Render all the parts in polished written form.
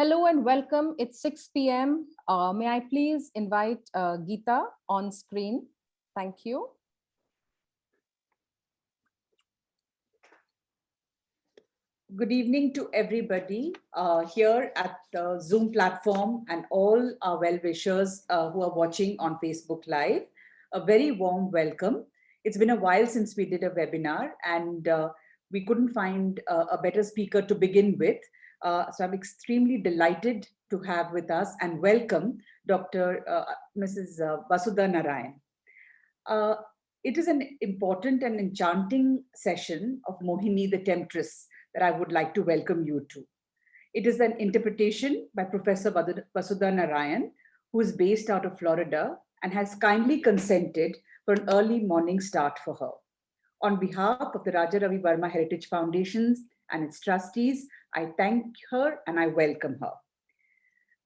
Hello and welcome. It's 6 p.m. May I please invite Geeta on screen? Thank you. Good evening to everybody here at the Zoom platform and all our well-wishers who are watching on Facebook Live. A very warm welcome. It's been a while since we did a webinar and we couldn't find a better speaker to begin with. So I'm extremely delighted to have with us and welcome Dr. Mrs. Vasudha Narayanan. It is an important and enchanting session of Mohini the Temptress that I would like to welcome you to. It is an interpretation by Professor Vasudha Narayanan, who is based out of Florida and has kindly consented for an early morning start for her. On behalf of the Raja Ravi Varma Heritage Foundations and its trustees, I thank her and I welcome her.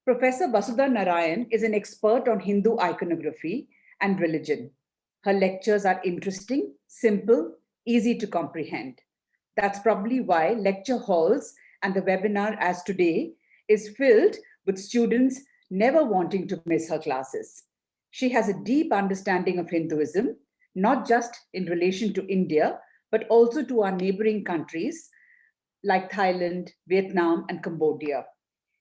Professor Vasudha Narayanan is an expert on Hindu iconography and religion. Her lectures are interesting, simple, easy to comprehend. That's probably why lecture halls and the webinar as today is filled with students never wanting to miss her classes. She has a deep understanding of Hinduism, not just in relation to India, but also to our neighboring countries like Thailand, Vietnam, and Cambodia.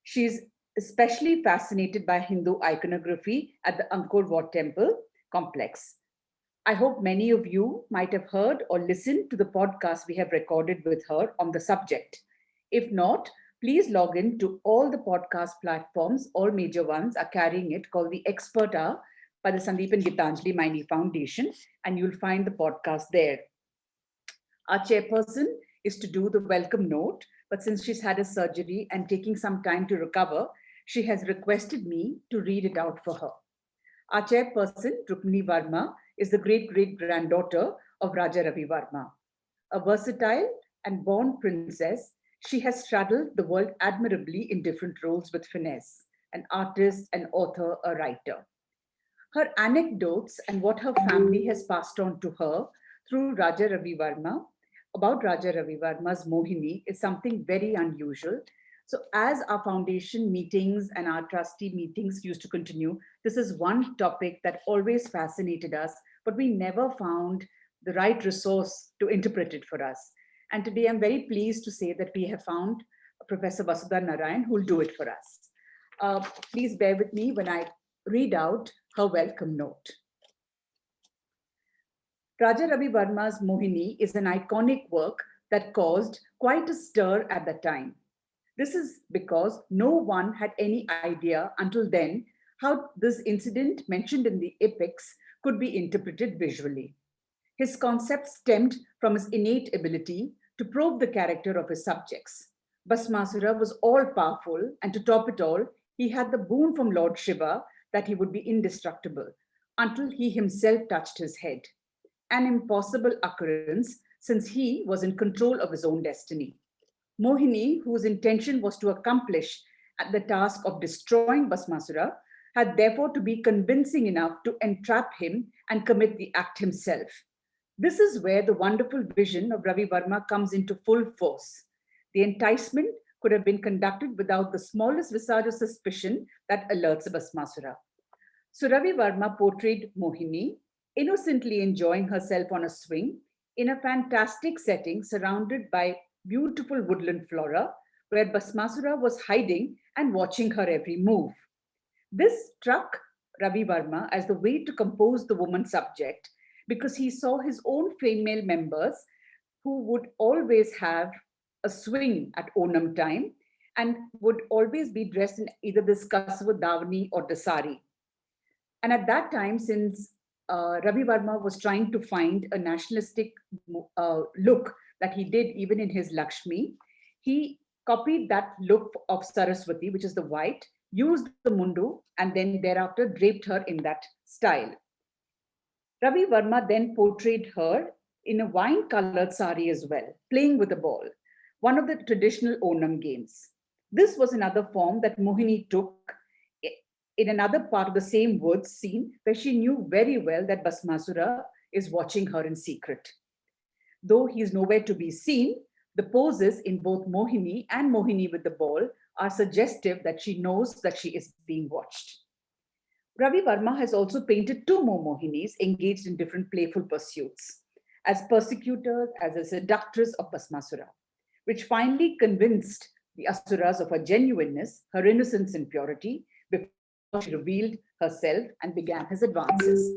She's especially fascinated by Hindu iconography at the Angkor Wat Temple complex. I hope many of you might have heard or listened to the podcast we have recorded with her on the subject. If not, please log in to all the podcast platforms. All major ones are carrying it, called the Expert Hour by the Sandeep and Gitanjali Maini Foundation, and you'll find the podcast there. Our chairperson is to do the welcome note, but since she's had a surgery and taking some time to recover, she has requested me to read it out for her. Our chairperson, Rukmini Varma, is the great-great-granddaughter of Raja Ravi Varma. A versatile and born princess, she has straddled the world admirably in different roles with finesse, an artist, an author, a writer. Her anecdotes and what her family has passed on to her through Raja Ravi Varma, about Raja Ravi Varma's Mohini, is something very unusual. So as our foundation meetings and our trustee meetings used to continue, this is one topic that always fascinated us, but we never found the right resource to interpret it for us. And today I'm very pleased to say that we have found Professor Vasudha Narayanan who will do it for us. Please bear with me when I read out her welcome note. Raja Ravi Varma's Mohini is an iconic work that caused quite a stir at the time. This is because no one had any idea until then how this incident mentioned in the epics could be interpreted visually. His concept stemmed from his innate ability to probe the character of his subjects. Basmasura was all-powerful, and to top it all, he had the boon from Lord Shiva that he would be indestructible until he himself touched his head. An impossible occurrence since he was in control of his own destiny. Mohini, whose intention was to accomplish the task of destroying Basmasura, had therefore to be convincing enough to entrap him and commit the act himself. This is where the wonderful vision of Ravi Varma comes into full force. The enticement could have been conducted without the smallest visage of suspicion that alerts Basmasura. So Ravi Varma portrayed Mohini innocently enjoying herself on a swing in a fantastic setting surrounded by beautiful woodland flora, where Basmasura was hiding and watching her every move. This struck Ravi Varma as the way to compose the woman subject because he saw his own female members who would always have a swing at Onam time and would always be dressed in either this kasva davani or the sari. And at that time, since Ravi Varma was trying to find a nationalistic look that he did even in his Lakshmi, he copied that look of Saraswati, which is the white, used the mundu, and then thereafter draped her in that style. Ravi Varma then portrayed her in a wine-colored sari as well, playing with a ball, one of the traditional Onam games. This was another form that Mohini took in another part of the same woods scene where she knew very well that Basmasura is watching her in secret. Though he is nowhere to be seen, The poses in both Mohini and Mohini with the ball are suggestive that she knows that she is being watched. Ravi Varma has also painted two more Mohinis engaged in different playful pursuits, as persecutors, as a seductress of Basmasura, which finally convinced the Asuras of her genuineness, her innocence and purity, before she revealed herself and began his advances.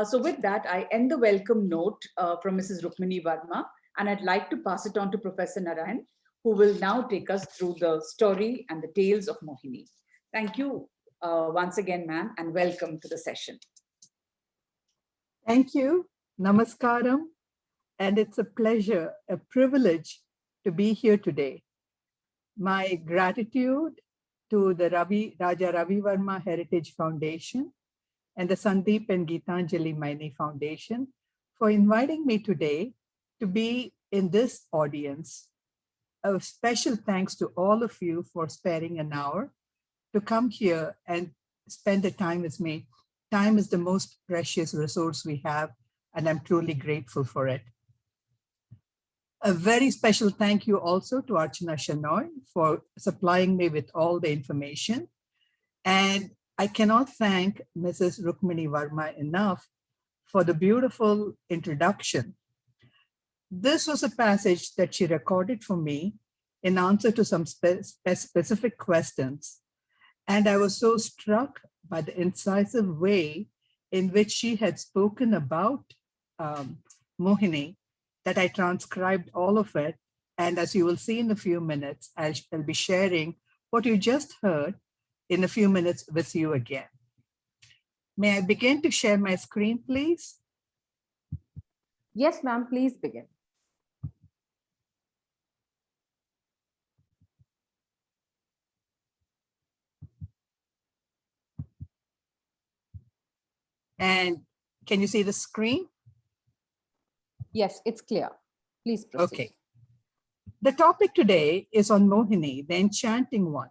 So with that, I end the welcome note from Mrs. Rukmini Varma, and I'd like to pass it on to Professor Narayan, who will now take us through the story and the tales of Mohini. Thank you once again, ma'am, and welcome to the session. Thank you. Namaskaram. And it's a pleasure, a privilege to be here today. My gratitude to the Raja Ravi Varma Heritage Foundation and the Sandeep and Geetanjali Maini Foundation for inviting me today to be in this audience. A special thanks to all of you for sparing an hour to come here and spend the time with me. Time is the most precious resource we have, and I'm truly grateful for it. A very special thank you also to Archana Shanoy for supplying me with all the information. And I cannot thank Mrs. Rukmini Varma enough for the beautiful introduction. This was a passage that she recorded for me in answer to some specific questions. And I was so struck by the incisive way in which she had spoken about Mohini that I transcribed all of it. And as you will see in a few minutes, I'll be sharing what you just heard in a few minutes with you again. May I begin to share my screen, please? Yes, ma'am, please begin. And can you see the screen? Yes, it's clear. Please proceed. Okay. The topic today is on Mohini, the enchanting one.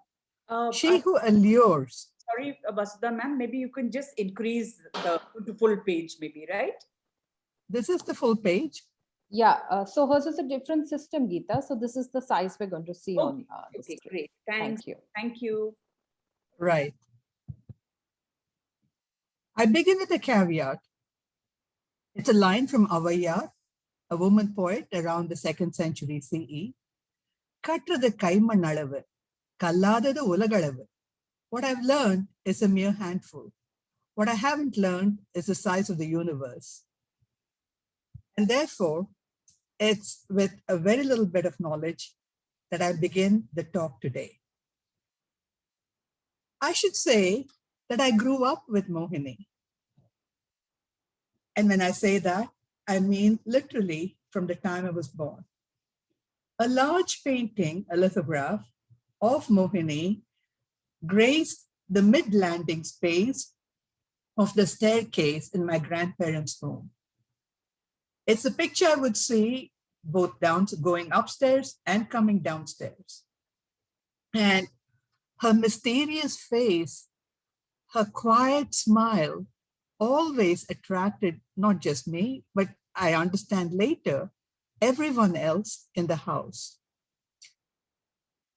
She who allures. Sorry, Vasudha ma'am, maybe you can just increase the full page, maybe, right? This is the full page. Yeah, so hers is a different system, Geeta. So this is the size we're going to see on the okay, screen. great. Thanks. Thank you. Thank you. Right. I begin with a caveat. It's a line from Avayar, a woman poet around the 2nd century CE. Katrathu kaimanalavu, kalladadu ulagalavu. What I've learned is a mere handful. What I haven't learned is the size of the universe. And therefore, it's with a very little bit of knowledge that I begin the talk today. I should say that I grew up with Mohini. And when I say that, I mean literally from the time I was born. A large painting, a lithograph of Mohini graced the mid-landing space of the staircase in my grandparents' home. It's a picture I would see both going upstairs and coming downstairs. And her mysterious face, her quiet smile always attracted not just me, but I understand later, everyone else in the house.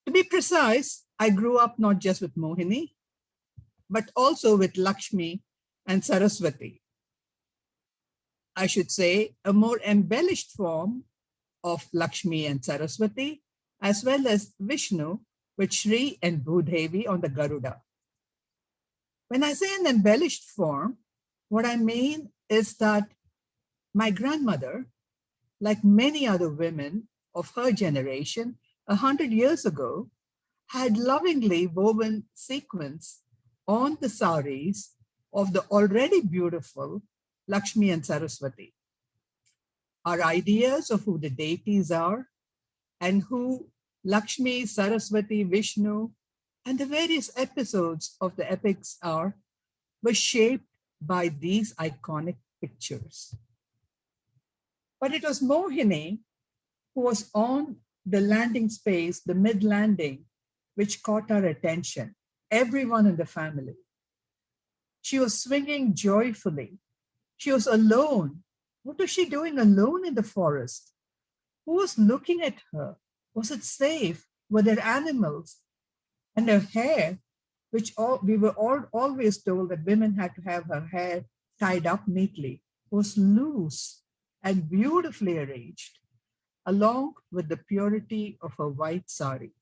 To be precise, I grew up not just with Mohini, but also with Lakshmi and Saraswati. I should say a more embellished form of Lakshmi and Saraswati, as well as Vishnu with Shri and Bhudevi on the Garuda. When I say an embellished form, what I mean is that my grandmother, like many other women of her generation 100 years ago, had lovingly woven sequins on the saris of the already beautiful Lakshmi and Saraswati. Our ideas of who the deities are and who Lakshmi, Saraswati, Vishnu, and the various episodes of the epics are were shaped by these iconic pictures. But it was Mohini who was on the landing space, the mid-landing, which caught our attention, everyone in the family. She was swinging joyfully. She was alone. What was she doing alone in the forest? Who was looking at her? Was it safe? Were there animals? And her hair, which we were always told that women had to have her hair tied up neatly, was loose and beautifully arranged, along with the purity of her white sari.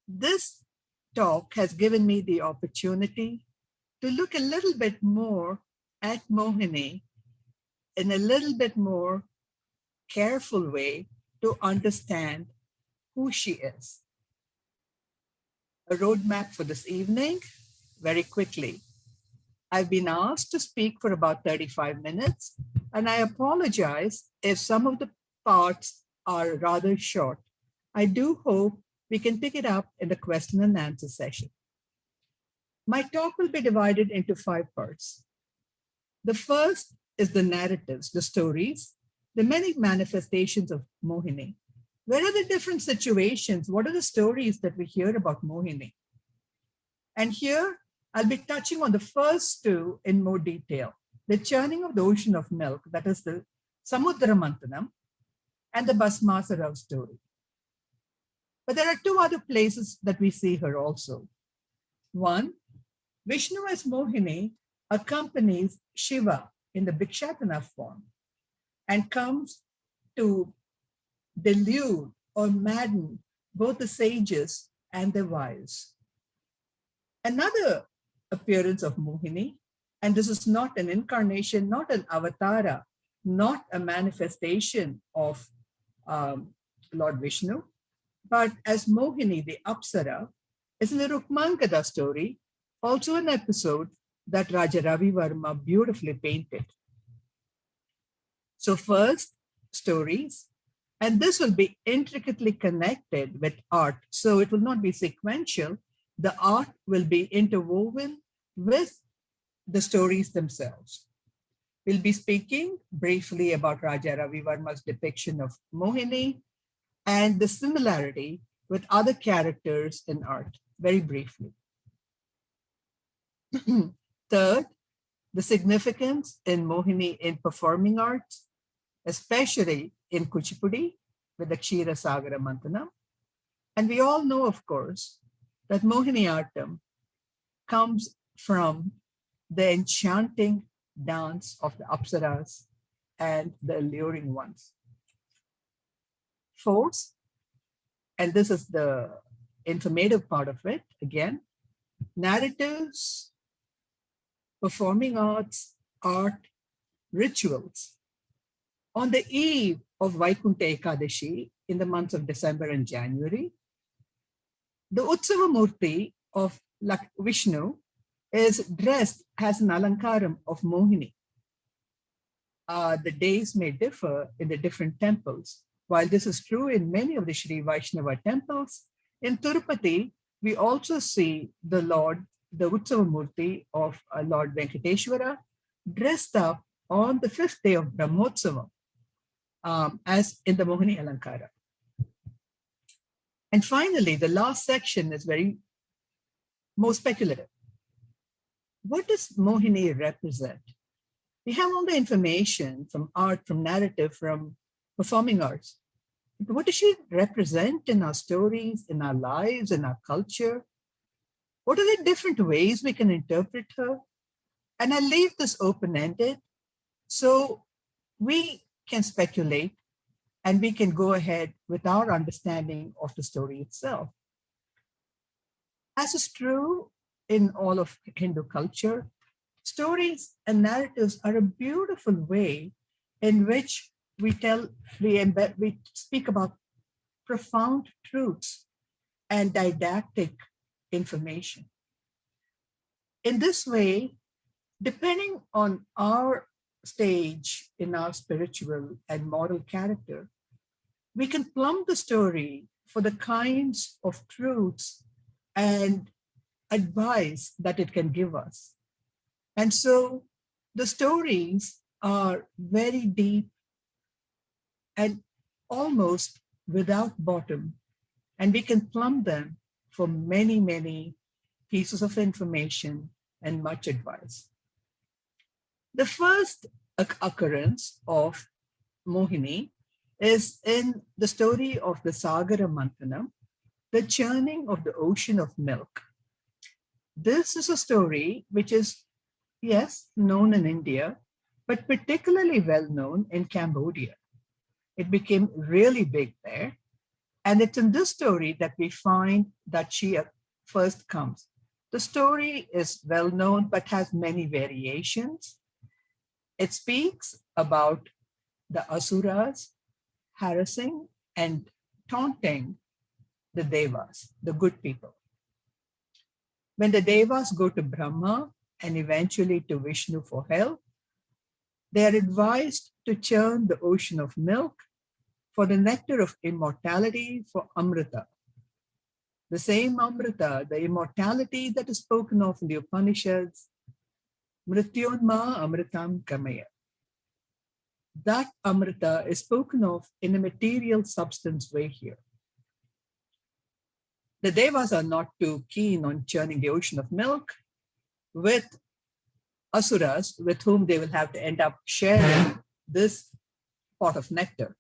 This talk has given me the opportunity to look a little bit more at Mohini in a little bit more careful way to understand who she is. A roadmap for this evening, very quickly. I've been asked to speak for about 35 minutes, and I apologize if some of the parts are rather short. I do hope we can pick it up in the question and answer session. My talk will be divided into 5 parts. The first is the narratives, the stories, the many manifestations of Mohini. Where are the different situations? What are the stories that we hear about Mohini? And here, I'll be touching on the first 2 in more detail. The churning of the ocean of milk, that is the Samudra Manthanam, and the Basmasura story. But there are 2 other places that we see her also. One, Vishnu as Mohini accompanies Shiva in the Bhikshatana form and comes to delude or madden both the sages and their wives. Another appearance of Mohini, and this is not an incarnation, not an avatara, not a manifestation of Lord Vishnu, but as Mohini, the Apsara, is in the Rukmangada story, also an episode that Raja Ravi Varma beautifully painted. So first, stories, and this will be intricately connected with art. So it will not be sequential. The art will be interwoven with the stories themselves. We'll be speaking briefly about Raja Ravi Varma's depiction of Mohini and the similarity with other characters in art, very briefly. Third, the significance in Mohini in performing arts, especially in Kuchipudi with the Kshira Sagara Manthanam. And we all know, of course, that Mohiniyattam comes from the enchanting dance of the Apsaras and the alluring ones. Fourth, and this is the informative part of it, again, narratives, performing arts, art, rituals. On the eve of Vaikuntha Ekadashi, in the months of December and January, the Utsava Murti of Vishnu is dressed as an alankaram of Mohini. The days may differ in the different temples. While this is true in many of the Sri Vaishnava temples, in Tirupati, we also see the Lord, the Utsava Murti of Lord Venkateshwara, dressed up on the 5th day of Brahmotsava, as in the Mohini Alankara. And finally, the last section is very more speculative. What does Mohini represent? We have all the information from art, from narrative, from performing arts. But what does she represent in our stories, in our lives, in our culture? What are the different ways we can interpret her? And I leave this open-ended so we can speculate and we can go ahead with our understanding of the story itself. As is true in all of Hindu culture, stories and narratives are a beautiful way in which we speak about profound truths and didactic information. In this way, depending on our stage in our spiritual and moral character, we can plumb the story for the kinds of truths and advice that it can give us. And so the stories are very deep and almost without bottom, and we can plumb them for many, many pieces of information and much advice. The first occurrence of Mohini is in the story of the Sagara Manthanam, the churning of the ocean of milk. This is a story which is, yes, known in India, but particularly well known in Cambodia. It became really big there. And it's in this story that we find that she first comes. The story is well known, but has many variations. It speaks about the Asuras harassing and taunting the Devas, the good people. When the Devas go to Brahma and eventually to Vishnu for help, they are advised to churn the ocean of milk for the nectar of immortality, for Amrita. The same Amrita, the immortality that is spoken of in the Upanishads, Mrityunma Amritam Kamaya. That Amrita is spoken of in a material substance way here. The Devas are not too keen on churning the ocean of milk with Asuras, with whom they will have to end up sharing this pot of nectar.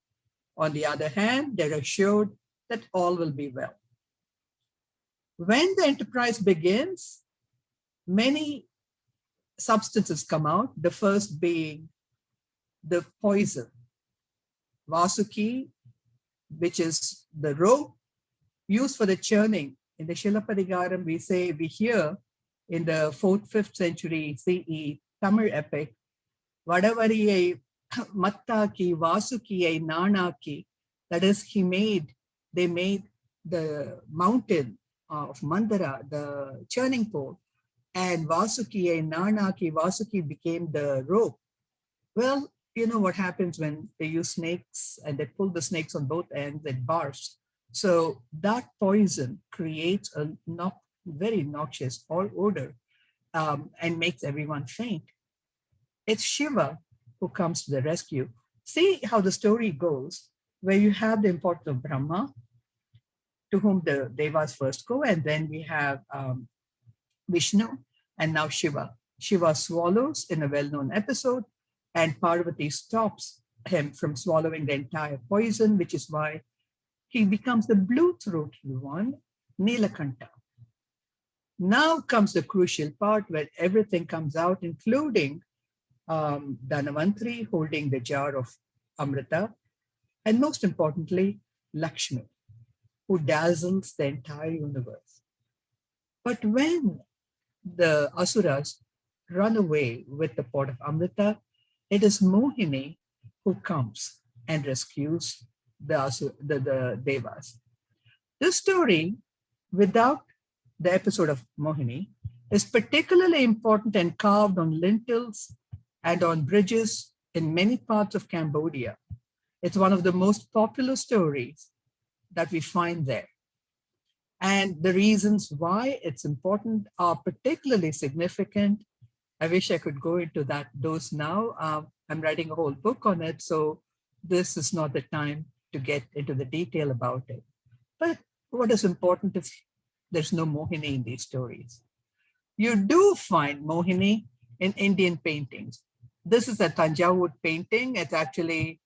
On the other hand, they're assured that all will be well. When the enterprise begins, many substances come out, the first being the poison, Vasuki, which is the rope used for the churning. In the Shilapadigaram, we hear in the 4th, 5th century CE Tamil epic, Vadavariyai Mattaki, Vasukiyai Nanaki, that is, they made the mountain of Mandara, the churning pole, and Vasukiyai Nanaki, Vasuki became the rope. Well, you know what happens when they use snakes and they pull the snakes on both ends, it barfs. So that poison creates a very noxious odor and makes everyone faint. It's Shiva who comes to the rescue. See how the story goes, where you have the importance of Brahma, to whom the Devas first go, and then we have Vishnu, and now Shiva. Shiva swallows in a well-known episode, and Parvati stops him from swallowing the entire poison, which is why he becomes the blue-throated one, Nilakanta. Now comes the crucial part where everything comes out, including Dhanavantri holding the jar of Amrita, and most importantly, Lakshmi, who dazzles the entire universe. But when the Asuras run away with the pot of Amrita, it is Mohini who comes and rescues the Devas. This story, without the episode of Mohini, is particularly important and carved on lintels and on bridges in many parts of Cambodia. It's one of the most popular stories that we find there. And the reasons why it's important are particularly significant. I wish I could go into those now. I'm writing a whole book on it, so this is not the time to get into the detail about it. But what is important is there's no Mohini in these stories. You do find Mohini in Indian paintings. This is a Tanjavur painting. It's actually,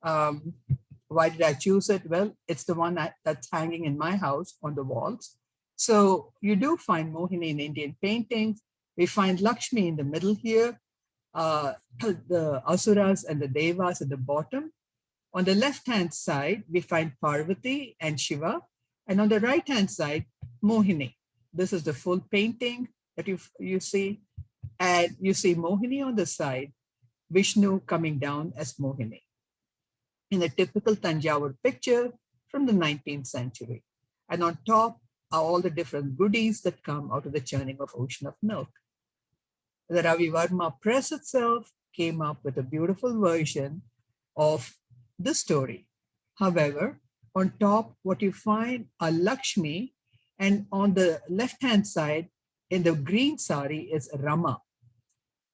why did I choose it? Well, it's the one that's hanging in my house on the walls. So you do find Mohini in Indian paintings. We find Lakshmi in the middle here, the Asuras and the Devas at the bottom. On the left-hand side, we find Parvati and Shiva. And on the right-hand side, Mohini. This is the full painting that you see. And you see Mohini on the side, Vishnu coming down as Mohini in a typical Tanjavur picture from the 19th century. And on top are all the different goodies that come out of the churning of ocean of milk. The Ravi Varma press itself came up with a beautiful version of the story. However, on top, what you find are Lakshmi, and on the left-hand side, in the green sari, is Rama.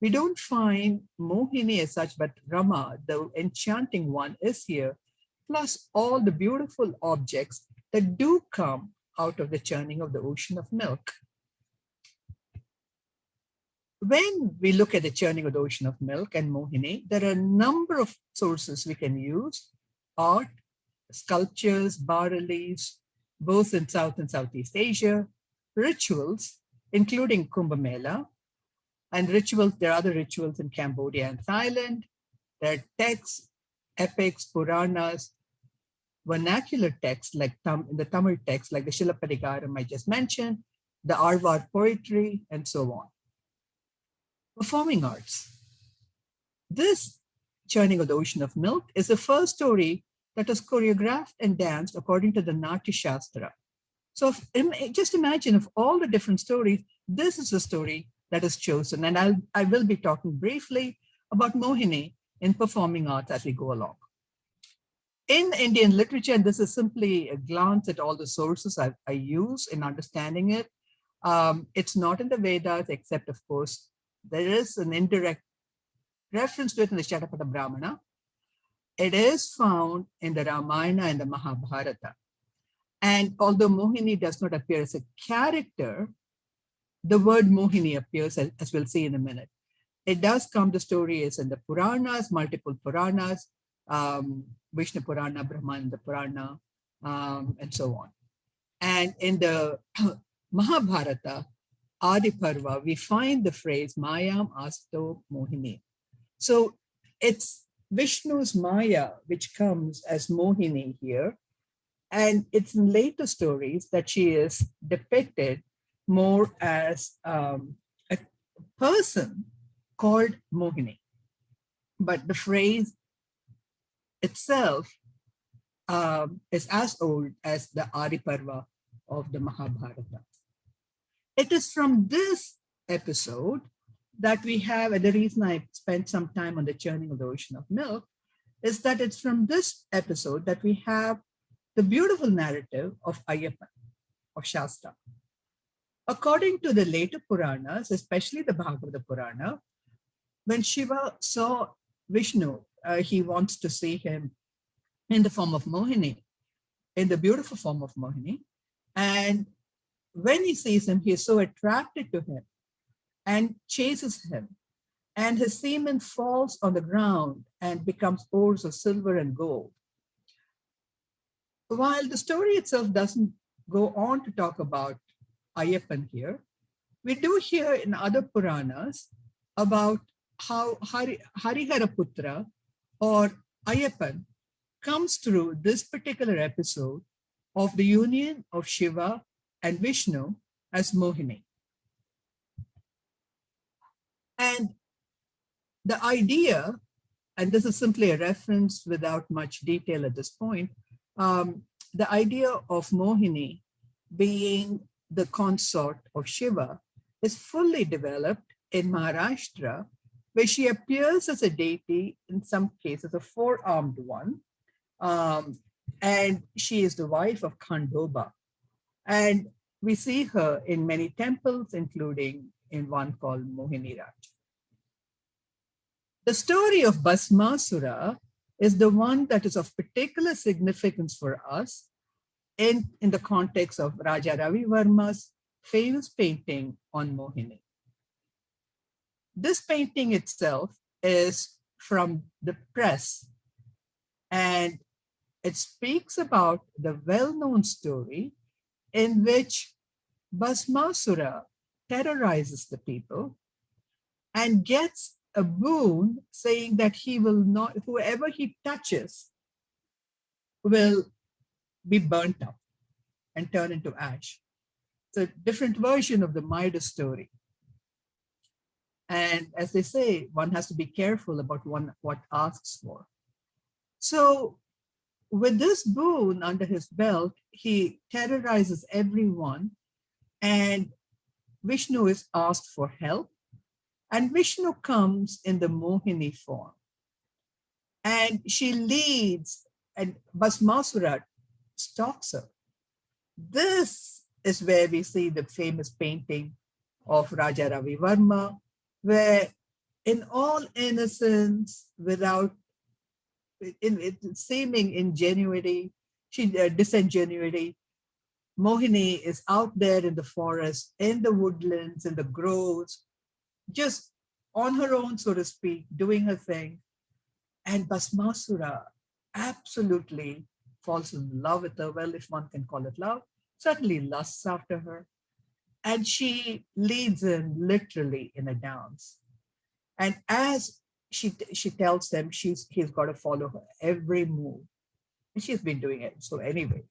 We don't find Mohini as such, but Rama, the enchanting one, is here, plus all the beautiful objects that do come out of the churning of the ocean of milk. when we look at the churning of the ocean of milk and Mohini, there are a number of sources we can use: art, sculptures, bas-reliefs, both in South and Southeast Asia, rituals, including Kumbh Mela, and rituals. There are other rituals in Cambodia and Thailand. There are texts, epics, Puranas, vernacular texts like in the Tamil text, like the Shilapadigaram I just mentioned, the Arvar poetry, and so on. Performing arts. This churning of the ocean of milk is the first story that was choreographed and danced according to the Natya Shastra. So just imagine, of all the different stories, this is the story that is chosen. And I will be talking briefly about Mohini in performing arts as we go along. In Indian literature, and this is simply a glance at all the sources I use in understanding it, it's not in the Vedas, except, of course, there is an indirect reference to it in the Shatapatha Brahmana. It is found in the Ramayana and the Mahabharata. And although Mohini does not appear as a character, the word Mohini appears, as we'll see in a minute. It does come, the story is in the Puranas, multiple Puranas, Vishnu Purana, Brahmanda Purana, and so on. And in the Mahabharata, Adi Parva, we find the phrase Mayam Asto Mohini. So it's Vishnu's Maya, which comes as Mohini here. And it's in later stories that she is depicted more as a person called Mohini. But the phrase itself is as old as the Adi Parva of the Mahabharata. It is from this episode that we have, and the reason I spent some time on the churning of the ocean of milk, is that it's from this episode that we have the beautiful narrative of Ayyappan, of Shastra. According to the later Puranas, especially the Bhagavata Purana, when Shiva saw Vishnu, he wants to see him in the form of Mohini, in the beautiful form of Mohini. And when he sees him, he is so attracted to him and chases him. And his semen falls on the ground and becomes ores of silver and gold. While the story itself doesn't go on to talk about Ayyappan here, we do hear in other Puranas about how Hariharaputra or Ayyappan comes through this particular episode of the union of Shiva and Vishnu as Mohini. And the idea, and this is simply a reference without much detail at this point, the idea of Mohini being the consort of Shiva is fully developed in Maharashtra, where she appears as a deity, in some cases a four-armed one, and she is the wife of Khandoba. And we see her in many temples, including in one called Mohini Raj. The story of Basmasura is the one that is of particular significance for us in the context of Raja Ravi Varma's famous painting on Mohini. This painting itself is from the press, and it speaks about the well-known story in which Basmasura terrorizes the people and gets a boon saying that he will not, whoever he touches will be burnt up and turn into ash. It's a different version of the Midas story. And as they say, one has to be careful about what asks for. So with this boon under his belt, he terrorizes everyone, and Vishnu is asked for help. And Vishnu comes in the Mohini form. And she leads, and Basmasura stalks her. This is where we see the famous painting of Raja Ravi Varma, where in all innocence, without seeming ingenuity, disingenuity, Mohini is out there in the forest, in the woodlands, in the groves, just on her own, so to speak, doing her thing. And Basmasura absolutely falls in love with her. Well, if one can call it love, certainly lusts after her. And she leads him literally in a dance. And as she tells them he's got to follow her every move. And she's been doing it. So anyway.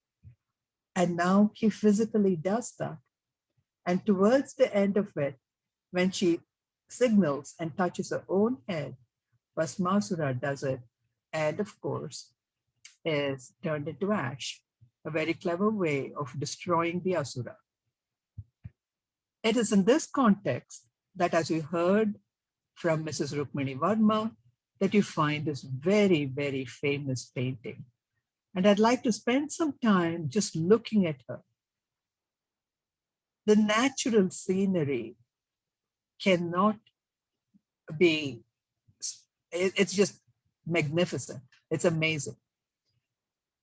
And now he physically does that. And towards the end of it, when she signals and touches her own head, Basmasura does it. And of course, is turned into ash, a very clever way of destroying the Asura. It is in this context that, as we heard from Mrs. Rukmini Varma, that you find this very, very famous painting. And I'd like to spend some time just looking at her. The natural scenery cannot be, it's just magnificent. It's amazing.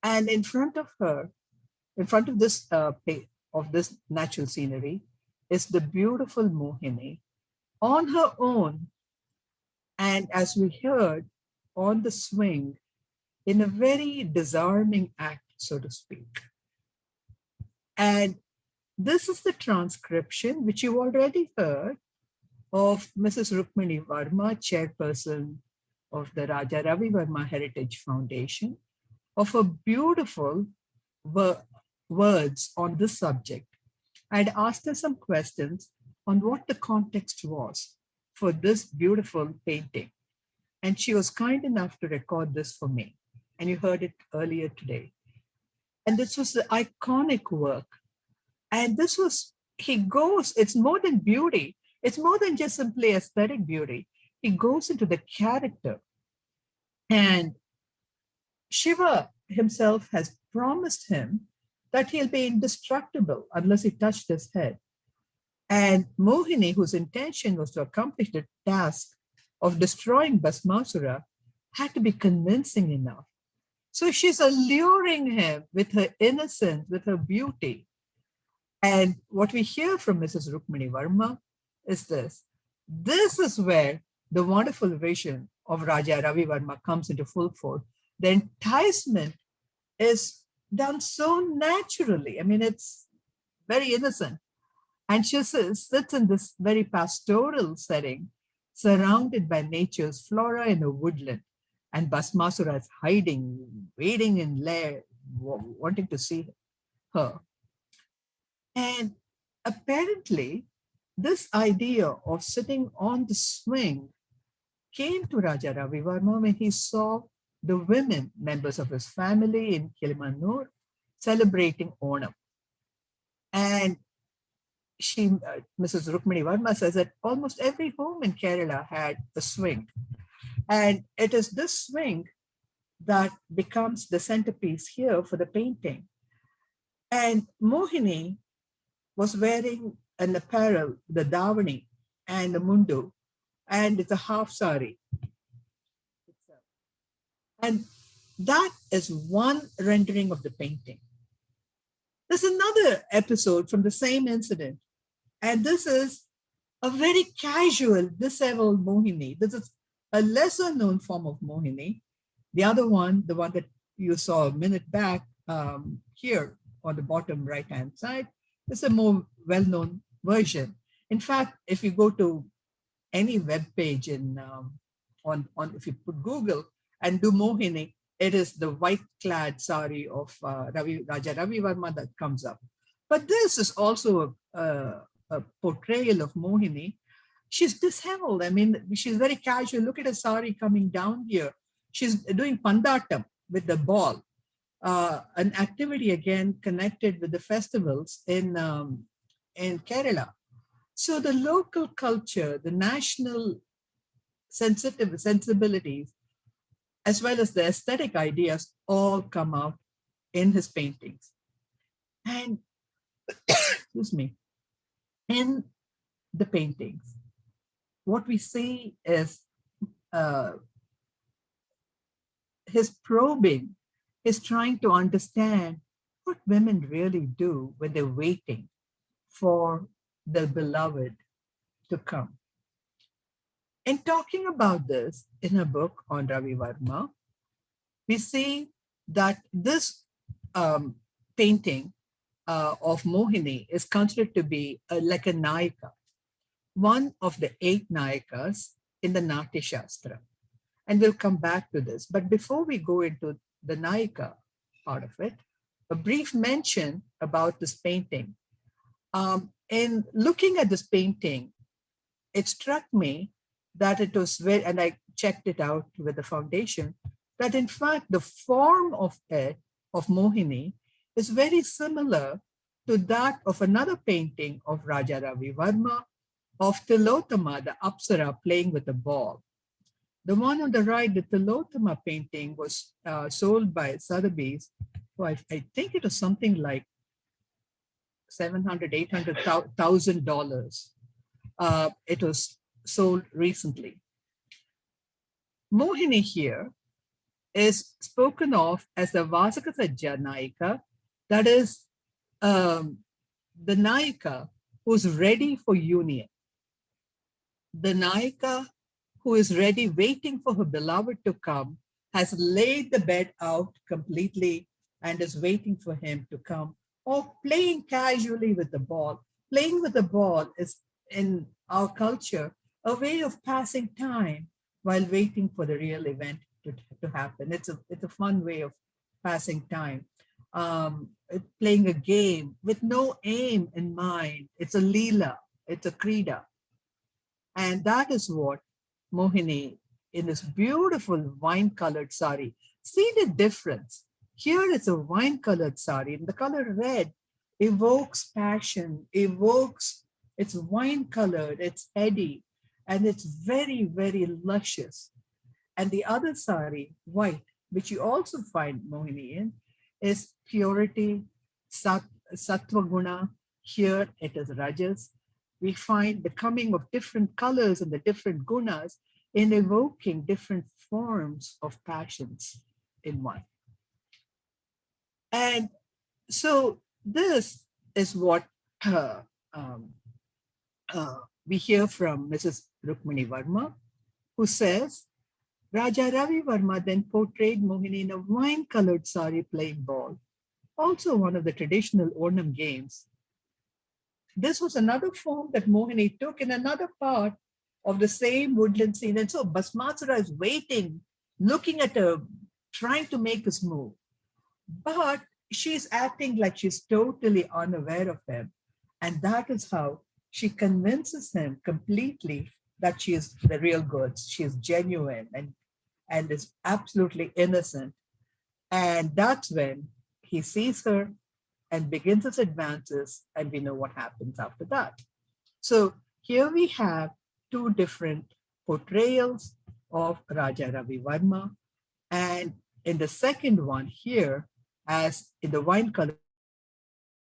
And in front of her, in front of this natural scenery, is the beautiful Mohini on her own. And as we heard, on the swing, in a very disarming act, so to speak. And this is the transcription, which you already heard, of Mrs. Rukmini Varma, chairperson of the Raja Ravi Varma Heritage Foundation, of her beautiful words on this subject. I'd asked her some questions on what the context was for this beautiful painting. And she was kind enough to record this for me. And you heard it earlier today. And this was the iconic work. And this was, it's more than beauty. It's more than just simply aesthetic beauty. He goes into the character. And Shiva himself has promised him that he'll be indestructible unless he touched his head. And Mohini, whose intention was to accomplish the task of destroying Basmasura, had to be convincing enough. So she's alluring him with her innocence, with her beauty. And what we hear from Mrs. Rukmini Varma is this. This is where the wonderful vision of Raja Ravi Varma comes into full force. The enticement is done so naturally. I mean, it's very innocent. And she sits in this very pastoral setting, surrounded by nature's flora in a woodland. And Basmasura is hiding, waiting in lair, wanting to see her. And apparently, this idea of sitting on the swing came to Raja Ravi Varma when he saw the women, members of his family in Kilimanur, celebrating Onam. And Mrs. Rukmini Varma says that almost every home in Kerala had a swing. And it is this swing that becomes the centerpiece here for the painting. And Mohini was wearing an apparel, the davani and the mundu, and it's a half sari. And that is one rendering of the painting. There's another episode from the same incident. And this is a very casual, disheveled Mohini. This is a lesser known form of Mohini. The other one, the one that you saw a minute back here on the bottom right-hand side, is a more well-known version. In fact, if you go to any web page if you put Google and do Mohini, it is the white-clad sari of Raja Ravi Varma that comes up. But this is also a portrayal of Mohini. She's disheveled. I mean, she's very casual. Look at her sari coming down here. She's doing pandatam with the ball, an activity again connected with the festivals in Kerala. So the local culture, the national sensibilities, as well as the aesthetic ideas, all come out in his paintings. And, excuse me, in the paintings, what we see is his probing, is trying to understand what women really do when they're waiting for the beloved to come. In talking about this in a book on Ravi Varma, we see that this painting of Mohini is considered to be like a Nayaka, one of the 8 Nayakas in the Natya Shastra. And we'll come back to this. But before we go into the Nayaka part of it, a brief mention about this painting. In looking at this painting, it struck me that it was very, and I checked it out with the foundation, that in fact the form of it, of Mohini, is very similar to that of another painting of Raja Ravi Varma of Tilotama, the Apsara playing with a ball. The one on the right, the Tilotama painting, was sold by Sotheby's. So I think it was something like $700,000, $800,000. It was sold recently. Mohini here is spoken of as the Vasakasajja Nayika, that is the Nayika who's ready for union. The Nayika who is ready, waiting for her beloved to come, has laid the bed out completely and is waiting for him to come, or playing casually with the ball. Playing with the ball is, in our culture, a way of passing time while waiting for the real event to happen. It's a fun way of passing time. Playing a game with no aim in mind. It's a leela, it's a krida. And that is what Mohini, in this beautiful wine-colored sari. See the difference. Here it's a wine-colored sari, and the color red evokes passion, it's wine-colored, it's heady, and it's very, very luscious. And the other sari, white, which you also find Mohini in, is purity, sattva guna. Here it is rajas. We find the coming of different colors and the different gunas in evoking different forms of passions in one. And so this is what we hear from Mrs. Rukmini Varma, who says, Raja Ravi Varma then portrayed Mohini in a wine-colored sari playing ball, also one of the traditional Onam games. This was another form that Mohini took in another part of the same woodland scene. And so Basmasura is waiting, looking at her, trying to make us move. But she's acting like she's totally unaware of him. And that is how she convinces him completely that she is the real goods. She is genuine and is absolutely innocent. And that's when he sees her and begins his advances, and we know what happens after that. So here we have 2 different portrayals of Raja Ravi Varma. And in the second one here, as in the wine color,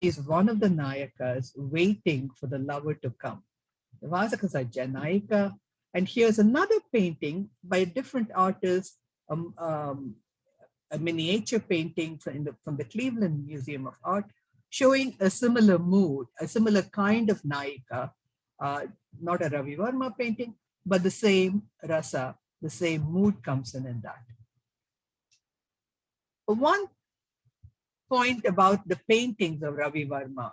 is one of the Nayakas waiting for the lover to come. The Vasakasajja Nayaka. And here's another painting by a different artist, a miniature painting from the Cleveland Museum of Art, showing a similar mood, a similar kind of Nayika, not a Ravi Varma painting, but the same rasa, the same mood comes in that. One point about the paintings of Ravi Varma,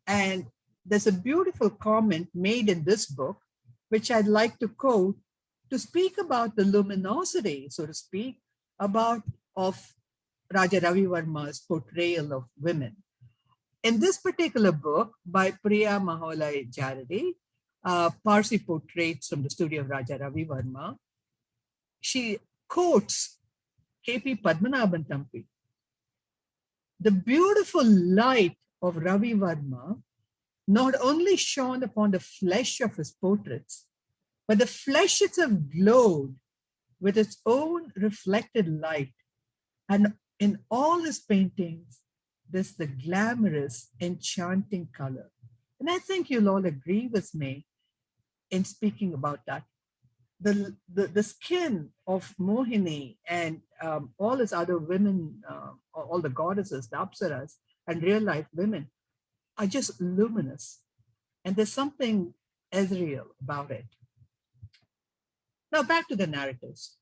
and there's a beautiful comment made in this book, which I'd like to quote to speak about the luminosity, so to speak, of Raja Ravi Varma's portrayal of women. In this particular book by Priya Maholai Jaradi, Parsi Portraits from the Studio of Raja Ravi Varma, she quotes K.P. Padmanabhan Tampi. The beautiful light of Ravi Varma not only shone upon the flesh of his portraits, but the flesh itself glowed with its own reflected light. And in all his paintings, there's the glamorous, enchanting color. And I think you'll all agree with me in speaking about that. The skin of Mohini and all his other women, all the goddesses, the Apsaras, and real life women are just luminous. And there's something ethereal about it. Now back to the narratives.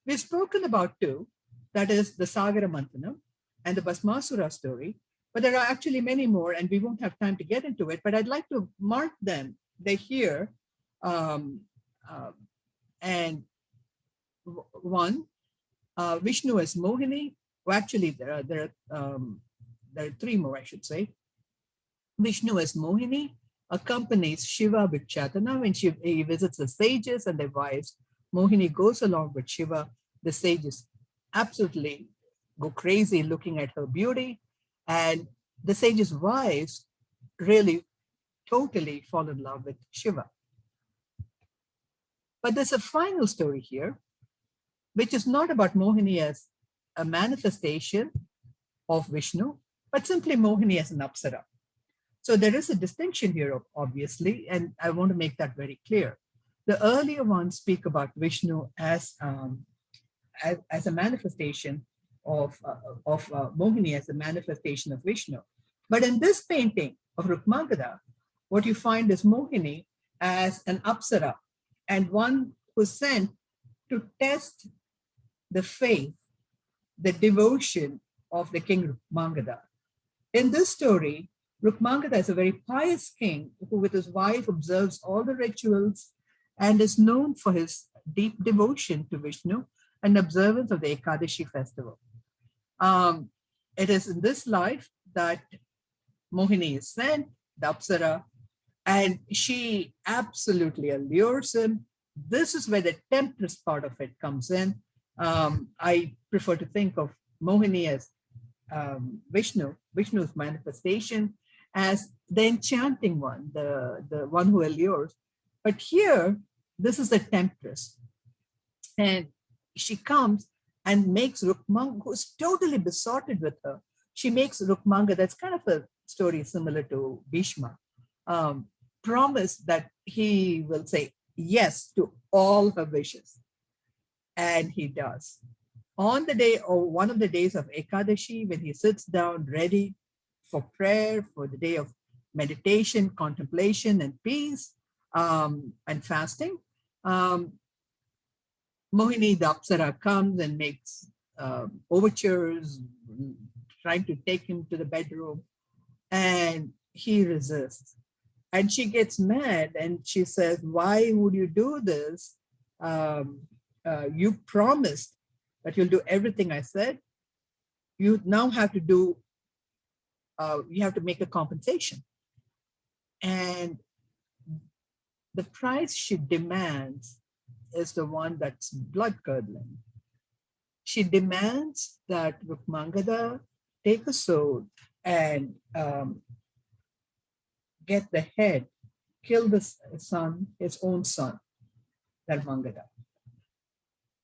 We've spoken about two, that is the Sagara Manthanam and the Basmasura story, but there are actually many more and we won't have time to get into it, but I'd like to mark them. They're here. And one, Vishnu as Mohini. Well, actually, there are three more, I should say. Vishnu as Mohini accompanies Shiva with Chatana when he visits the sages and their wives. Mohini goes along with Shiva. The sages absolutely go crazy looking at her beauty, and the sages' wives really totally fall in love with Shiva. But there's a final story here, which is not about Mohini as a manifestation of Vishnu, but simply Mohini as an Apsara. So there is a distinction here, obviously, and I want to make that very clear. The earlier ones speak about Vishnu as a manifestation of Mohini as a manifestation of Vishnu. But in this painting of Rukmangada, what you find is Mohini as an Apsara and one who's sent to test the faith, the devotion of the king Rukmangada. In this story, Rukmangada is a very pious king who with his wife observes all the rituals and is known for his deep devotion to Vishnu and observance of the Ekadashi festival. It is in this life that Mohini is sent, the Apsara, and she absolutely allures him. This is where the Temptress part of it comes in. I prefer to think of Mohini as Vishnu's manifestation, as the enchanting one, the one who allures. But here, this is the Temptress. And she comes and makes Rukmanga, who's totally besotted with her, she makes Rukmanga, that's kind of a story similar to Bhishma, promise that he will say yes to all her wishes. And he does. On the day, or one of the days of Ekadashi, when he sits down ready for prayer, for the day of meditation, contemplation, and peace, and fasting, Mohini, the Apsara, comes and makes overtures, trying to take him to the bedroom, and he resists. And she gets mad and she says, why would you do this? You promised that you'll do everything I said. You now have to do, you have to make a compensation. And the price she demands is the one that's blood-curdling. She demands that Rukmangada take a sword and get the head, kill the son, his own son, Dharmangada.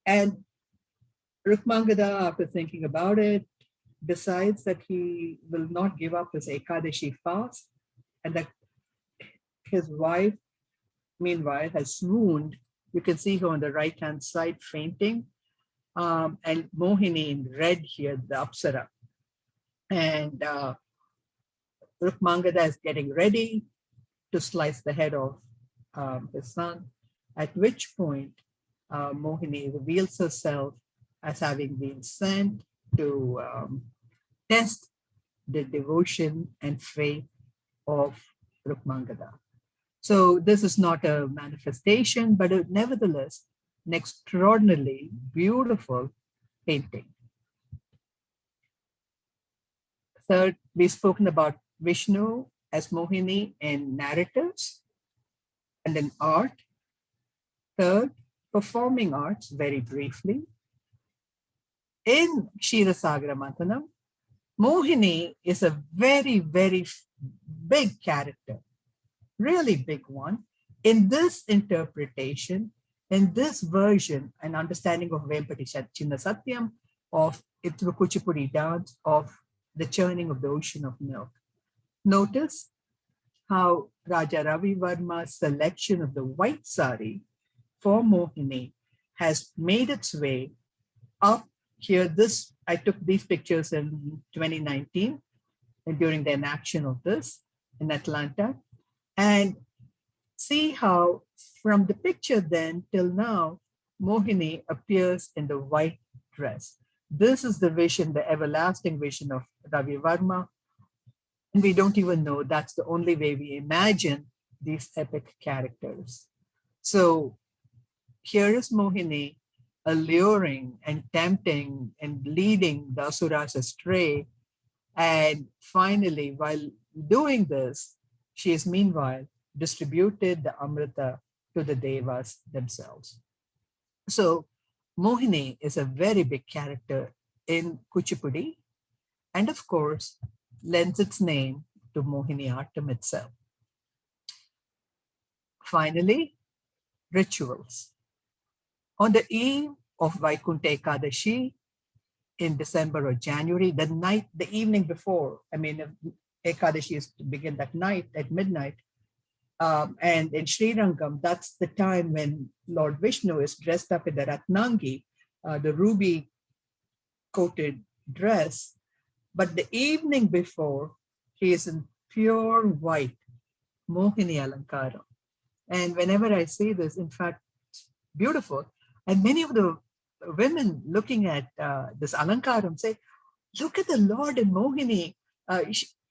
And Rukmangada, after thinking about it, decides that he will not give up his Ekadashi fast, and that his wife, meanwhile, has swooned. You can see her on the right-hand side fainting, and Mohini in red here, the Apsara. And Rukmangada is getting ready to slice the head of his son, at which point Mohini reveals herself as having been sent to test the devotion and faith of Rukmangada. So this is not a manifestation, but nevertheless, an extraordinarily beautiful painting. Third, we've spoken about Vishnu as Mohini in narratives and in art. Third, performing arts, very briefly. In Ksheerasagara Manthanam, Mohini is a very, very big character, really big one. In this interpretation, in this version and understanding of Vempati Chinna Satyam, of Itru Kuchipudi dance, of the churning of the ocean of milk. Notice how Raja Ravi Varma's selection of the white sari for Mohini has made its way up here. I took these pictures in 2019 and during the enaction of this in Atlanta. And see how from the picture then till now, Mohini appears in the white dress. This is the vision, the everlasting vision of Ravi Varma. And we don't even know that's the only way we imagine these epic characters. So here is Mohini alluring and tempting and leading the asuras astray. And finally, while doing this, she has meanwhile distributed the Amrita to the Devas themselves. So Mohini is a very big character in Kuchipudi, and of course, lends its name to Mohiniyattam itself. Finally, rituals. On the eve of Vaikuntha Ekadashi in December or January, the evening before, Ekadashi is to begin that night at midnight. And in Sri Rangam, that's the time when Lord Vishnu is dressed up in the Ratnangi, the ruby coated dress. But the evening before, he is in pure white, Mohini Alankara. And whenever I say this, in fact, it's beautiful. And many of the women looking at this Alankaram say, look at the Lord in Mohini.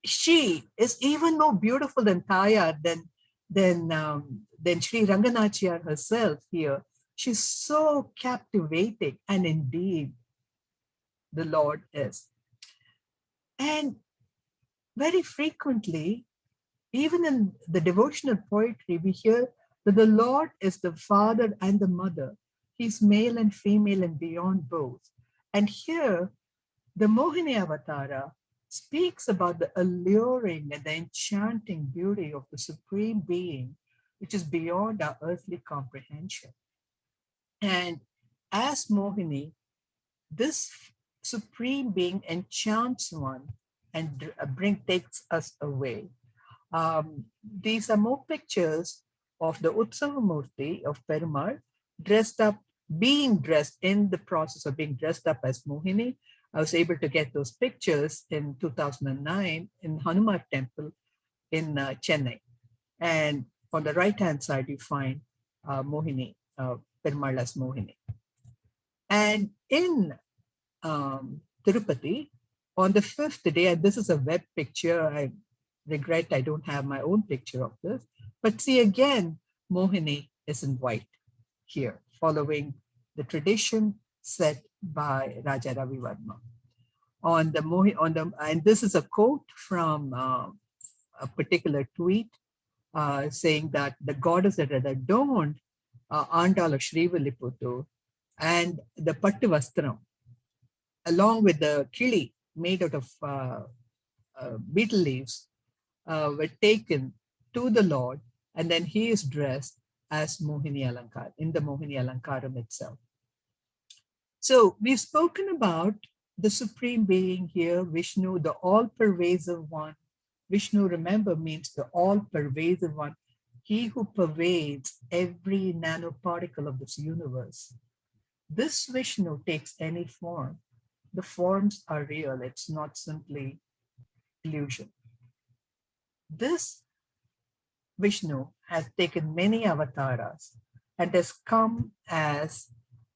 She is even more beautiful than Taya, than Sri Ranganachiyar herself here. She's so captivating, and indeed, the Lord is. And very frequently, even in the devotional poetry, we hear that the Lord is the father and the mother. He's male and female and beyond both. And here, the Mohini Avatara speaks about the alluring and the enchanting beauty of the Supreme Being, which is beyond our earthly comprehension. And as Mohini, this Supreme Being enchants one and takes us away. These are more pictures of the Utsavamurti of Perumal being dressed in the process of being dressed up as Mohini. I was able to get those pictures in 2009 in Hanuman Temple in Chennai. And on the right-hand side, you find Mohini, Perumal as Mohini. And in Tirupati, on the fifth day, and this is a web picture, I regret I don't have my own picture of this, but see again, Mohini is in white here, following the tradition set by Raja Ravi Varma. And this is a quote from a particular tweet saying that the goddess that had adorned Andala Shrivaliputu and the Pattu Vastram, along with the kili made out of beetle leaves, were taken to the Lord, and then he is dressed as Mohini Alankar, in the Mohini Alankaram itself. So we've spoken about the Supreme Being here, Vishnu, the all-pervasive one. Vishnu, remember, means the all-pervasive one. He who pervades every nanoparticle of this universe. This Vishnu takes any form. The forms are real. It's not simply illusion. This Vishnu has taken many avatars and has come as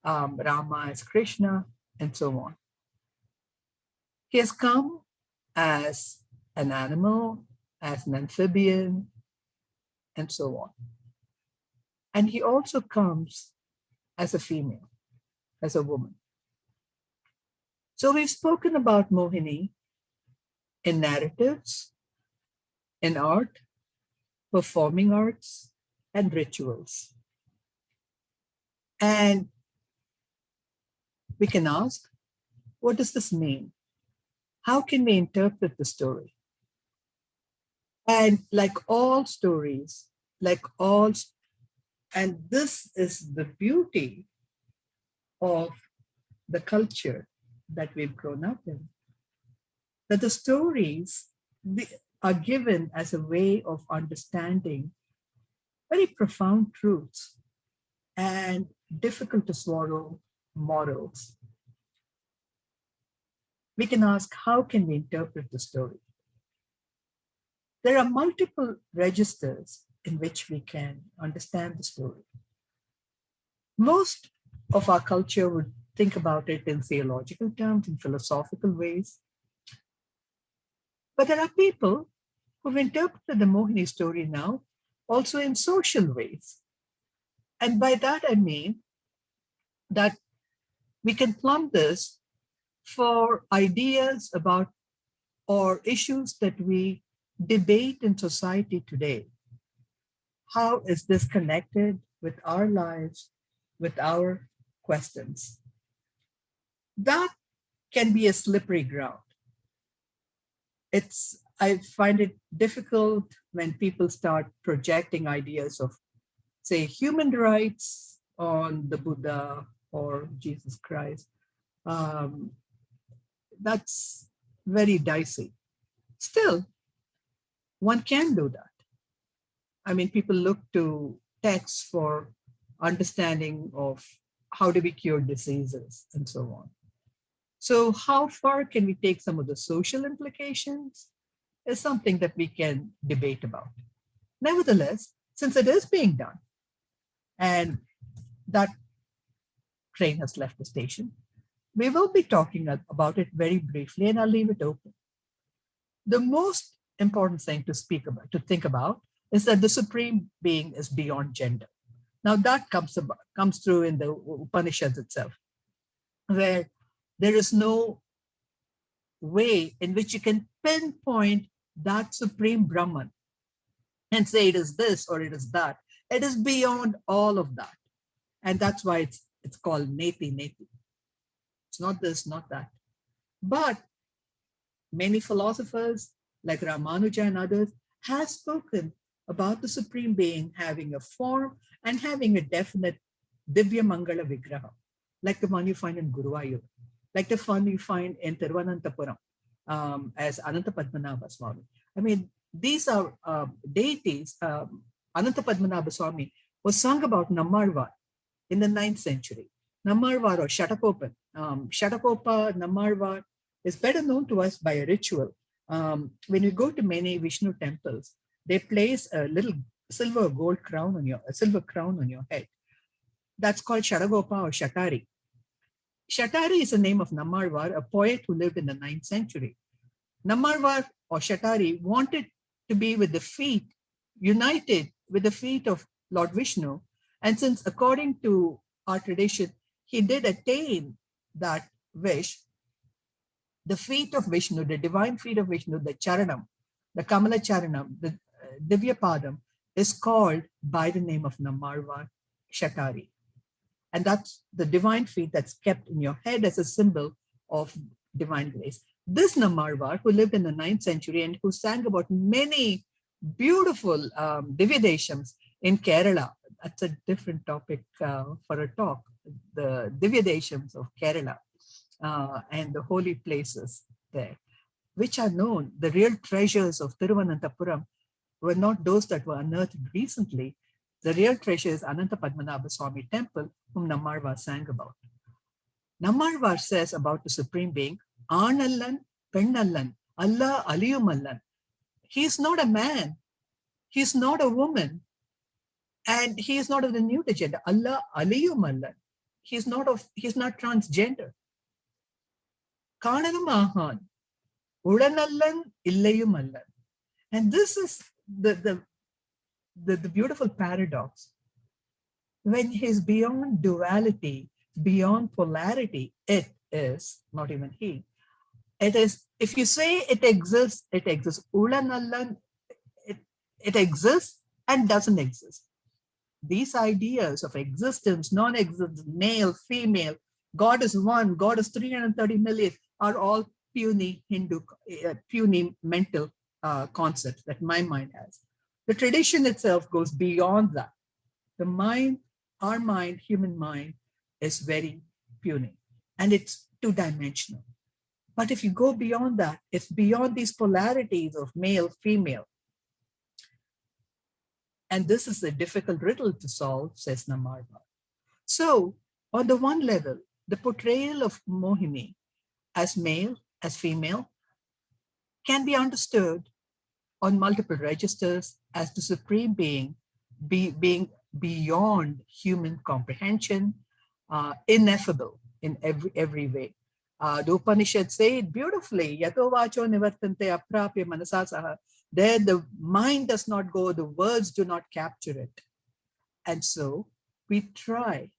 Rama, as Krishna, and so on. He has come as an animal, as an amphibian, and so on. And he also comes as a female, as a woman. So we've spoken about Mohini in narratives, in art, performing arts, and rituals. And we can ask, what does this mean? How can we interpret the story? And like all stories, and this is the beauty of the culture that we've grown up in, that the stories are given as a way of understanding very profound truths and difficult to swallow morals. We can ask, how can we interpret the story? There are multiple registers in which we can understand the story. Most of our culture would think about it in theological terms, in philosophical ways. But there are people who've interpreted the Mohini story now also in social ways. And by that, I mean that we can plumb this for ideas about or issues that we debate in society today. How is this connected with our lives, with our questions? That can be a slippery ground. I find it difficult when people start projecting ideas of, say, human rights on the Buddha or Jesus Christ. That's very dicey. Still, one can do that. I mean, people look to texts for understanding of how do we cure diseases and so on. So how far can we take some of the social implications is something that we can debate about. Nevertheless, since it is being done and that train has left the station, we will be talking about it very briefly, and I'll leave it open. The most important thing to think about is that the supreme being is beyond gender. Now that comes through in the Upanishads itself, where there is no way in which you can pinpoint that supreme Brahman and say it is this or it is that. It is beyond all of that. And that's why it's called Neti Neti. It's not this, not that. But many philosophers like Ramanuja and others have spoken about the Supreme Being having a form and having a definite Divya Mangala Vigraha, like the one you find in Guruvayur, like the one you find in Thiruvananthapuram as Ananta Padmanabha Swami. I mean, these are deities. Ananta Padmanabha Swami was sung about Nammarvar in the 9th century. Nammarvar or Shatakopan. Shatakopa Nammarvar is better known to us by a ritual. When you go to many Vishnu temples, they place a little silver crown on your head. That's called Shatagopa or Shatari. Shatari is the name of Nammarvar, a poet who lived in the 9th century. Nammarvar or Shatari wanted to be with the feet, united with the feet of Lord Vishnu. And since according to our tradition, he did attain that wish, the feet of Vishnu, the divine feet of Vishnu, the Charanam, the Kamala Charanam, the Divya Padam, is called by the name of Nammarvar Shatari. And that's the divine feet that's kept in your head as a symbol of divine grace. This Nammarvar, who lived in the 9th century and who sang about many beautiful Divyadeshams in Kerala. That's a different topic for a talk, the Divyadeshams of Kerala and the holy places there, which are known. The real treasures of Thiruvananthapuram were not those that were unearthed recently. The real treasure is Ananta Padmanabha Swami temple, whom Nammarvar sang about. Nammarvar says about the Supreme Being, Aanallan, Pennallan, Allah Aliyumallan. He is not a man. He is not a woman. And he is not of the neuter gender. Allah Aliyumallan. He's not transgender. Kananamahan, Udanallan, Illayumallan. And this is the beautiful paradox. When he's beyond duality, beyond polarity, it is, not even he. It is, if you say it exists, it exists. Udanallan, it exists and doesn't exist. These ideas of existence, non-existence, male, female, God is one, God is 330 million, are all puny mental concepts that my mind has. The tradition itself goes beyond that. The mind, our mind, human mind, is very puny and it's two-dimensional. But if you go beyond that, it's beyond these polarities of male, female. And this is a difficult riddle to solve, says Nammarvar. So, on the one level, the portrayal of Mohini as male, as female, can be understood on multiple registers as the Supreme Being being beyond human comprehension, ineffable in every way. The Upanishad say it beautifully. Yato vacho nivartante aprapya manasasaha. There the mind does not go, the words do not capture it. And so we try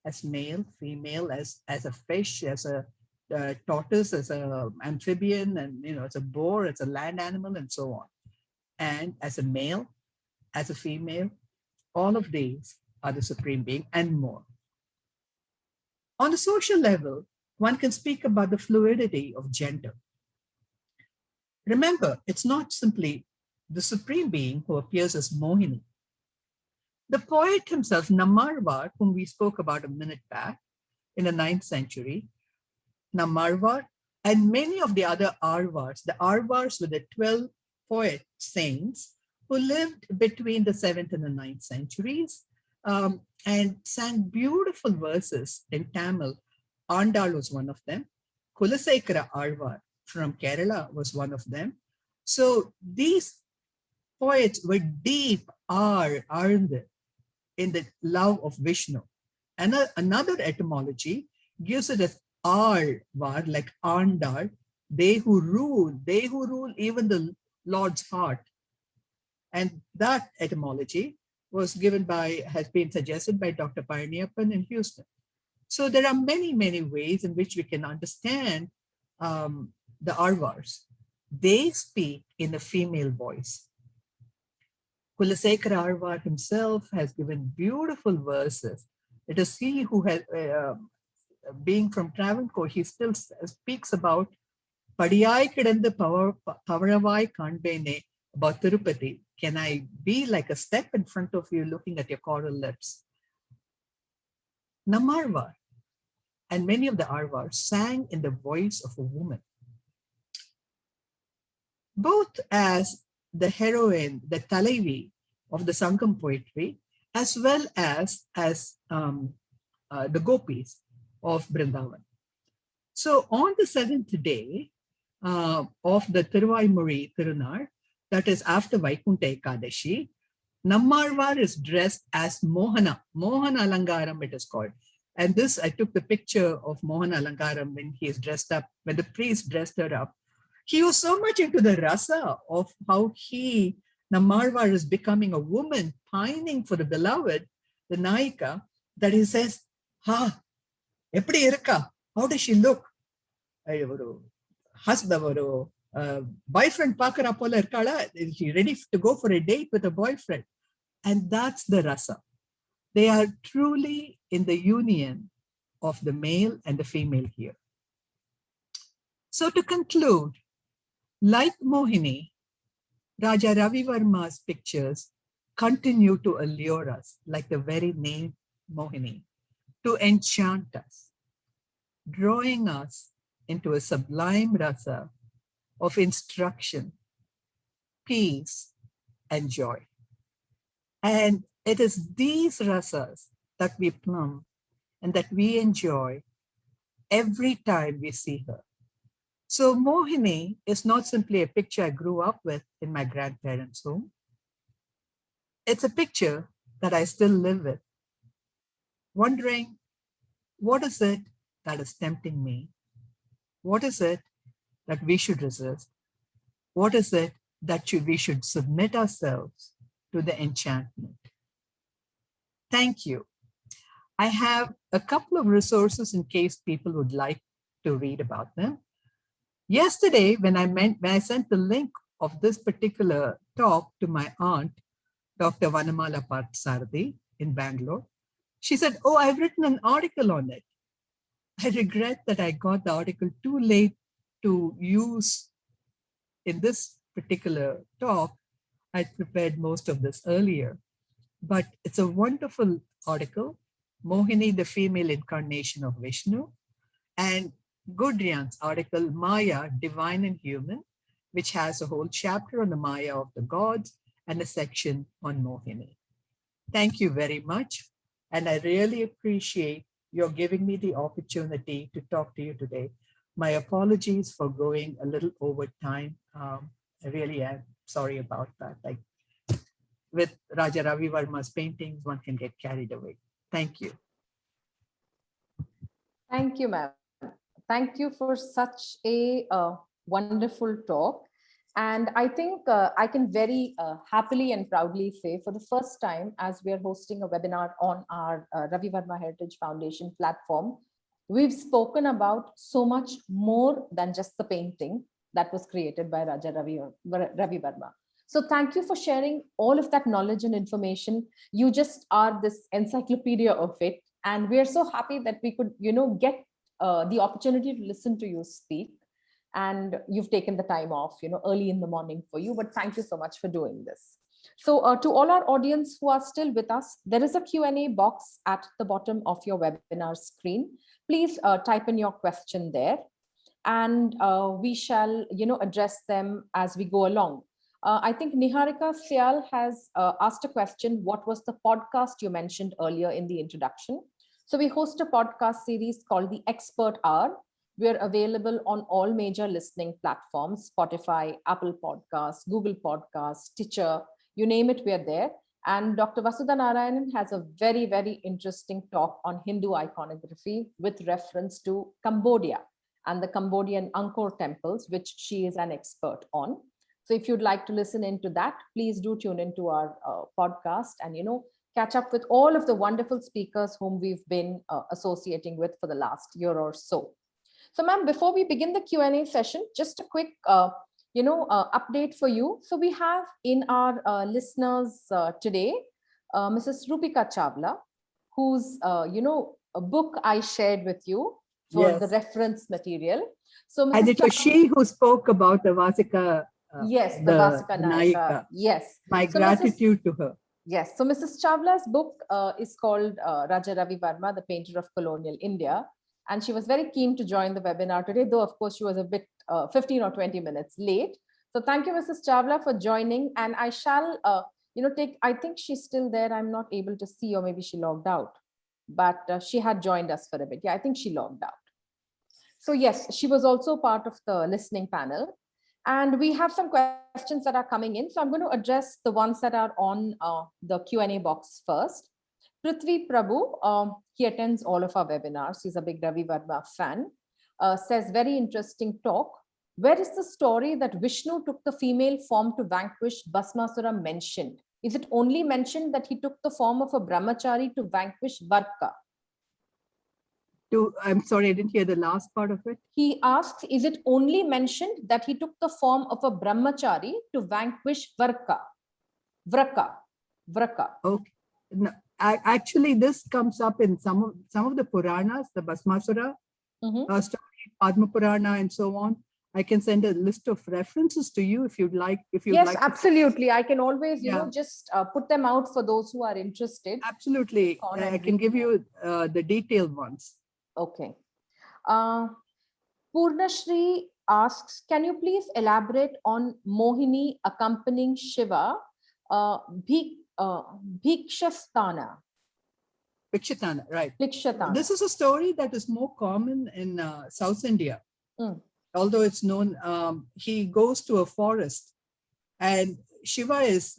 as male, female, as a fish, as a tortoise, as an amphibian, and as a boar, as a land animal, and so on. And as a male, as a female, all of these are the supreme being and more. On the social level, one can speak about the fluidity of gender. Remember, it's not simply the supreme being who appears as Mohini. The poet himself, Nammarwar, whom we spoke about a minute back in the 9th century, Nammarwar, and many of the other Arvars, the Arvars were the 12 poet saints who lived between the 7th and the 9th centuries, and sang beautiful verses in Tamil. Andal was one of them. Kulasekara Arvar from Kerala was one of them. So these poets were deep, in the love of Vishnu. And another etymology gives it as Arvar, like Andal, they who rule even the Lord's heart. And that etymology has been suggested by Dr. Payaniappan in Houston. So there are many, many ways in which we can understand the Arvars. They speak in a female voice. Kulasekara Arvar himself has given beautiful verses. It is he who has, being from Travancore, he still speaks about Padiyai Kidanda Pavaravai Kanbene, about Tirupati. Can I be like a step in front of you looking at your coral lips? Nammarwar and many of the Arvars sang in the voice of a woman, both as the heroine, the Talaivi of the Sangam poetry, as well as the gopis of Vrindavan. So on the 7th day of the Thiruvaimuri Thirunar, that is after Vaikunta Ekadashi, Nammarwar is dressed as Mohana Alangaram it is called. And this, I took the picture of Mohana Alangaram when he is dressed up, when the priest dressed her up. He was so much into the rasa of how Nammarwar is becoming a woman, pining for the beloved, the Naika, that he says, eppadi irukka? How does she look? Husband, boyfriend pakara pola irkala, is she ready to go for a date with a boyfriend? And that's the rasa. They are truly in the union of the male and the female here. So to conclude, like Mohini, Raja Ravi Varma's pictures continue to allure us, like the very name Mohini, to enchant us, drawing us into a sublime rasa of instruction, peace, and joy. And it is these rasas that we plumb and that we enjoy every time we see her. So Mohini is not simply a picture I grew up with in my grandparents' home. It's a picture that I still live with, wondering, what is it that is tempting me? What is it that we should resist? What is it that we should submit ourselves to the enchantment? Thank you. I have a couple of resources in case people would like to read about them. Yesterday, when I sent the link of this particular talk to my aunt, Dr. Vanamala Parthsarathi in Bangalore, she said, "Oh, I've written an article on it." I regret that I got the article too late to use in this particular talk. I prepared most of this earlier, but it's a wonderful article, Mohini, the female incarnation of Vishnu, and Gudrian's article, Maya, Divine and Human, which has a whole chapter on the Maya of the gods and a section on Mohini. Thank you very much. And I really appreciate your giving me the opportunity to talk to you today. My apologies for going a little over time. I really am sorry about that. Like with Raja Ravi Varma's paintings, one can get carried away. Thank you. Thank you, ma'am. Thank you for such a wonderful talk. And I think I can very happily and proudly say for the first time, as we are hosting a webinar on our Ravi Varma Heritage Foundation platform, we've spoken about so much more than just the painting that was created by Ravi Varma. So thank you for sharing all of that knowledge and information. You just are this encyclopedia of it. And we're so happy that we could, get the opportunity to listen to you speak. And you've taken the time off, early in the morning for you. But thank you so much for doing this. So to all our audience who are still with us, there is a Q&A box at the bottom of your webinar screen. Please type in your question there, and we shall, address them as we go along. I think Niharika Syal has asked a question. What was the podcast you mentioned earlier in the introduction? So we host a podcast series called The Expert Hour. We are available on all major listening platforms: Spotify, Apple Podcasts, Google Podcasts, Stitcher, you name it, we are there. And Dr. Vasudha Narayanan has a very, very interesting talk on Hindu iconography with reference to Cambodia and the Cambodian Angkor temples, which she is an expert on. So if you'd like to listen into that, please do tune into our podcast and, catch up with all of the wonderful speakers whom we've been associating with for the last year or so. So ma'am, before we begin the Q&A session, just a quick, update for you. So we have in our listeners today, Mrs. Rupika Chawla, whose, a book I shared with you for the reference material. So Mrs. And it was she who spoke about the Vasika. Yes, the Vasika Nayika. Yes. My gratitude to her. Yes. So Mrs. Chawla's book is called Raja Ravi Varma, the Painter of Colonial India. And she was very keen to join the webinar today, though, of course, she was a bit 15 or 20 minutes late. So thank you, Mrs. Chawla, for joining. And I shall, I think she's still there. I'm not able to see, or maybe she logged out. But she had joined us for a bit. Yeah, I think she logged out. So yes, she was also part of the listening panel. And we have some questions that are coming in. So I'm going to address the ones that are on the Q&A box first. Prithvi Prabhu, he attends all of our webinars. He's a big Ravi Varma fan. Says, very interesting talk. Where is the story that Vishnu took the female form to vanquish Basmasura mentioned? Is it only mentioned that he took the form of a brahmachari to vanquish Varka? I'm sorry, I didn't hear the last part of it. He asks, is it only mentioned that he took the form of a brahmachari to vanquish Vraka? Okay. No, actually, this comes up in some of the Puranas, the Basmasura story, Padma Purana, and so on. I can send a list of references to you if you'd like. Yes, absolutely. I can always, just put them out for those who are interested. Absolutely. I can give you the detailed ones. Okay. Purnashri asks, can you please elaborate on Mohini accompanying Shiva, Bhikshastana? Bhikshatana, right. Bhikshatana. This is a story that is more common in South India. Although it's known, he goes to a forest and Shiva is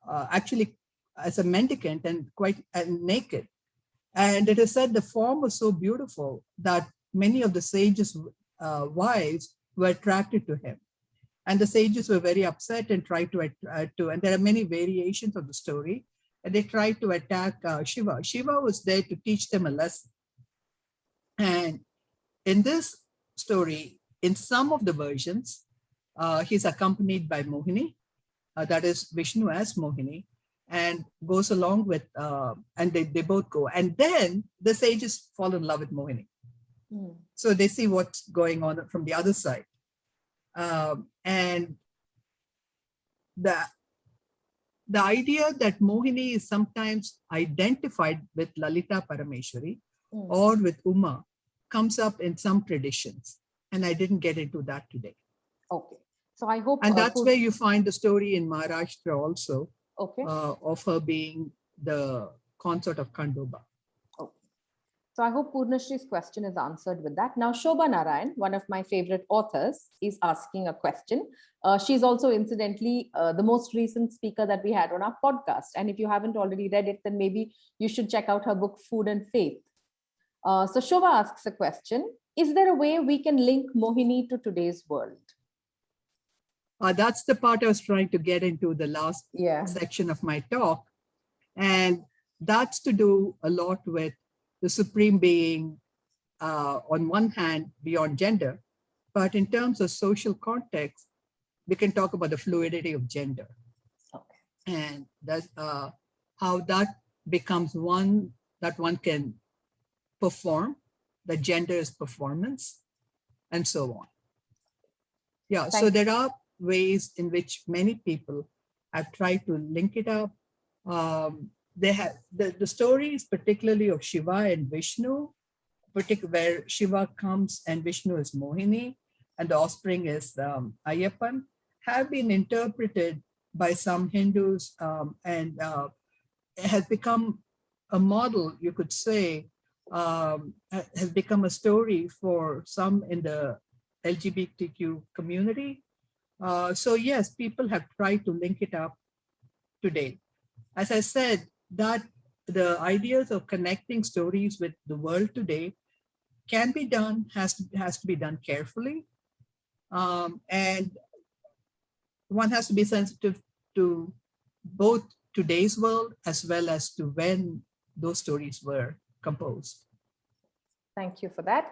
actually as a mendicant and quite naked. And it is said the form was so beautiful that many of the sages' wives were attracted to him. And the sages were very upset and tried to, and there are many variations of the story, and they tried to attack Shiva. Shiva was there to teach them a lesson. And in this story, in some of the versions, he's accompanied by Mohini, that is Vishnu as Mohini, and goes along with, and they both go. And then the sages fall in love with Mohini. So they see what's going on from the other side. And the idea that Mohini is sometimes identified with Lalita Parameshwari or with Uma comes up in some traditions. And I didn't get into that today. Okay. So I hope. And that's where you find the story in Maharashtra also. Okay. Of her being the consort of Khandoba. Okay. So I hope Purnashri's question is answered with that. Now, Shobha Narayan, one of my favorite authors, is asking a question. She's also incidentally the most recent speaker that we had on our podcast. And if you haven't already read it, then maybe you should check out her book, Food and Faith. So Shobha asks a question. Is there a way we can link Mohini to today's world? That's the part I was trying to get into the last Yeah. section of my talk. And that's to do a lot with the supreme being, on one hand, beyond gender. But in terms of social context, we can talk about the fluidity of gender. Okay. And that's how that becomes one that one can perform, that gender is performance, and so on. Yeah, so there are ways in which many people have tried to link it up. They have the stories, particularly of Shiva and Vishnu, where Shiva comes and Vishnu is Mohini, and the offspring is Ayyappan, have been interpreted by some Hindus and has become a model, you could say, has become a story for some in the LGBTQ community. So yes, people have tried to link it up today. As I said, that the ideas of connecting stories with the world today can be done, has to be done carefully. And one has to be sensitive to both today's world as well as to when those stories were composed. Thank you for that.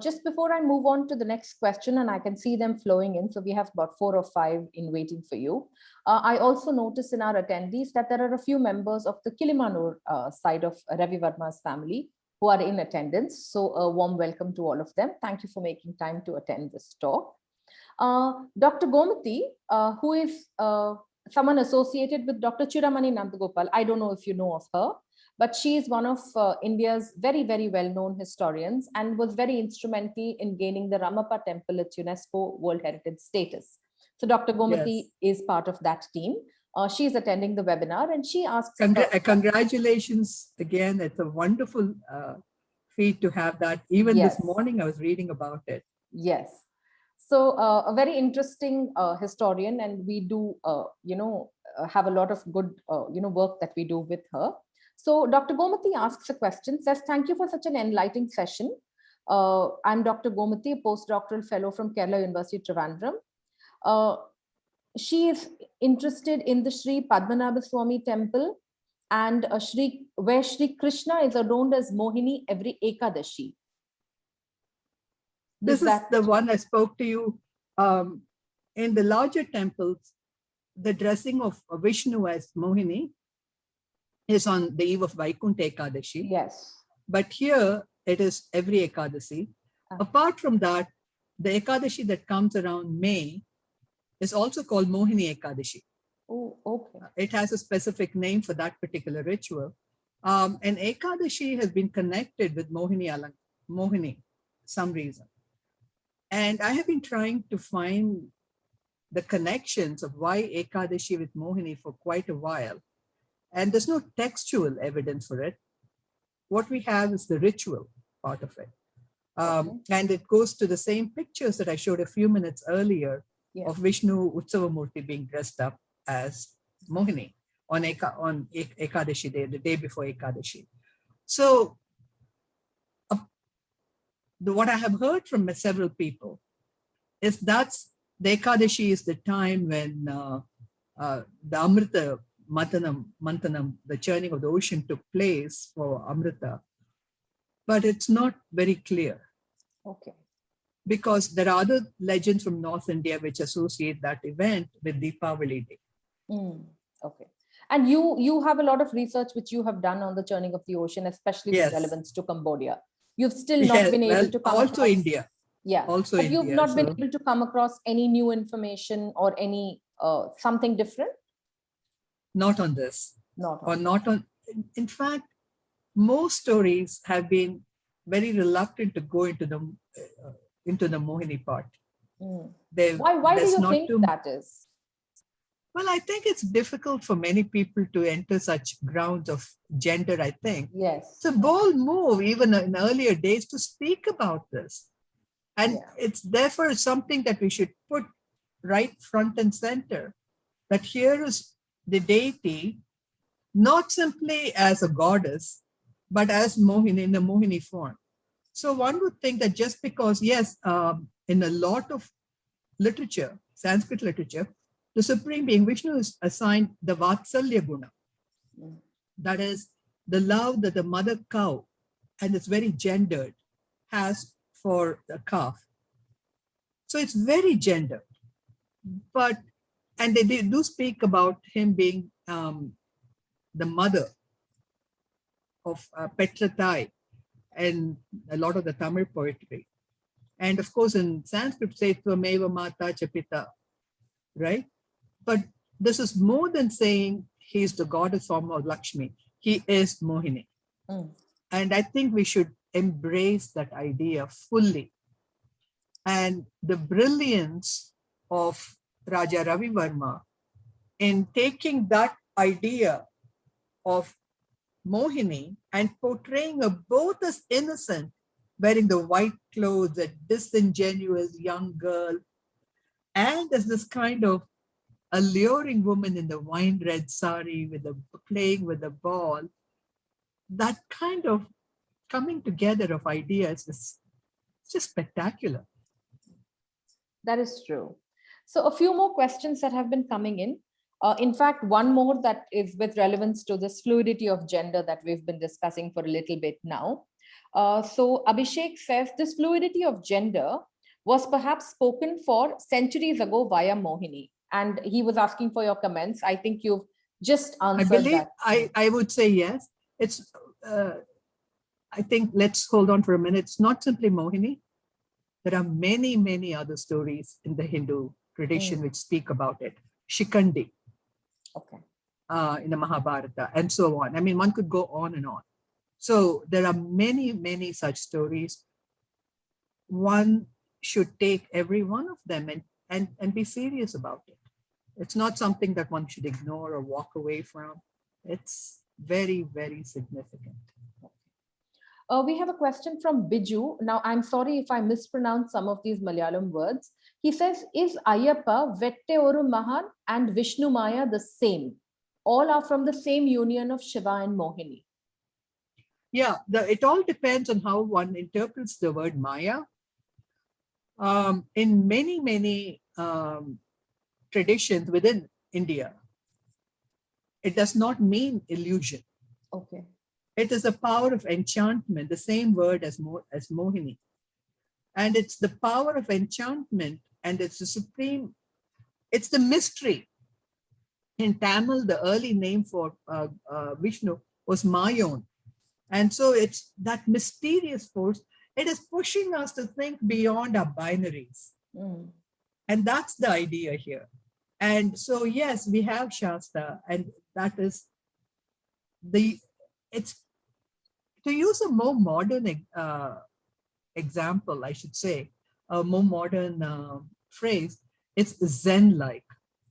Just before I move on to the next question, and I can see them flowing in, so we have about 4 or 5 in waiting for you. I also notice in our attendees that there are a few members of the Kilimanur side of Ravi Varma's family who are in attendance. So a warm welcome to all of them. Thank you for making time to attend this talk. Dr. Gomati, who is someone associated with Dr. Chiramani Nandagopal, I don't know if you know of her, but she is one of India's very, very well-known historians and was very instrumental in gaining the Ramappa temple its UNESCO World Heritage status. So Dr. Gomati is part of that team. She is attending the webinar and she asks... Congratulations again. It's a wonderful feat to have that. Even this morning, I was reading about it. Yes. So a very interesting historian, and we do, have a lot of good, work that we do with her. So Dr. Gomati asks a question, says, thank you for such an enlightening session. I'm Dr. Gomati, a postdoctoral fellow from Kerala University, Trivandrum. She is interested in the Sri Padmanabha Swami temple and where Sri Krishna is adorned as Mohini every Ekadashi. This is the one I spoke to you. In the larger temples, the dressing of Vishnu as Mohini is on the eve of Vaikuntha Ekadashi. Yes. But here it is every Ekadashi. Apart from that, the Ekadashi that comes around May is also called Mohini Ekadashi. Oh, okay. It has a specific name for that particular ritual. And Ekadashi has been connected with Mohini, some reason. And I have been trying to find the connections of why Ekadashi with Mohini for quite a while. And there's no textual evidence for it. What we have is the ritual part of it. And it goes to the same pictures that I showed a few minutes earlier of Vishnu Utsavamurti being dressed up as Mohini on Ekadashi Day, the day before Ekadashi. So what I have heard from several people is that's the Ekadashi is the time when the Amrita Manthanam, the churning of the ocean took place for Amrita. But it's not very clear. Okay. Because there are other legends from North India which associate that event with Deepavali Day. Okay. And you have a lot of research which you have done on the churning of the ocean, especially with relevance to Cambodia. You've still not been able to come also across... India. Yeah. Also but India. You've not been able to come across any new information or any something different? Not on this. Not on. In fact, most stories have been very reluctant to go into the Mohini part. Why do you think that is? Well, I think it's difficult for many people to enter such grounds of gender, I think. Yes. It's a bold move, even in earlier days, to speak about this. And it's therefore something that we should put right front and center. That here is the deity, not simply as a goddess, but as Mohini, in the Mohini form. So one would think that just because, yes, in a lot of literature, Sanskrit literature, the Supreme Being, Vishnu, is assigned the Vatsalya Guna. That is the love that the mother cow, and it's very gendered, has for the calf. So it's very gendered. But, and they do speak about him being the mother of Petratai and a lot of the Tamil poetry. And of course, in Sanskrit, say Tvameva Mata Chapita, right? But this is more than saying he's the goddess form of Lakshmi. He is Mohini. And I think we should embrace that idea fully. And the brilliance of Raja Ravi Varma in taking that idea of Mohini and portraying her both as innocent, wearing the white clothes, a disingenuous young girl, and as this kind of alluring woman in the wine red sari with playing with the ball. That kind of coming together of ideas is just spectacular. That is true. So a few more questions that have been coming in. In fact, one more that is with relevance to this fluidity of gender that we've been discussing for a little bit now. So Abhishek says this fluidity of gender was perhaps spoken for centuries ago via Mohini. And he was asking for your comments. I think you've just answered I believe that. I would say yes. It's, I think, let's hold on for a minute. It's not simply Mohini. There are many, many other stories in the Hindu tradition which speak about it. Shikandi, in the Mahabharata, and so on. I mean, one could go on and on. So there are many, many such stories. One should take every one of them and be serious about it. It's not something that one should ignore or walk away from. It's very, very significant. We have a question from Biju. Now, I'm sorry if I mispronounce some of these Malayalam words. He says, is Ayyappa, Vette Oru Mahan and Vishnu Maya the same? All are from the same union of Shiva and Mohini. Yeah, it all depends on how one interprets the word Maya. In many, many traditions within India, it does not mean illusion. Okay. It is a power of enchantment, the same word as Mohini. And it's the power of enchantment, and it's the supreme, it's the mystery. In Tamil, the early name for Vishnu was Mayon. And so it's that mysterious force. It is pushing us to think beyond our binaries. And that's the idea here. And so, yes, we have Shasta, and that is it's, to use a more modern example, I should say, a more modern phrase, it's Zen-like.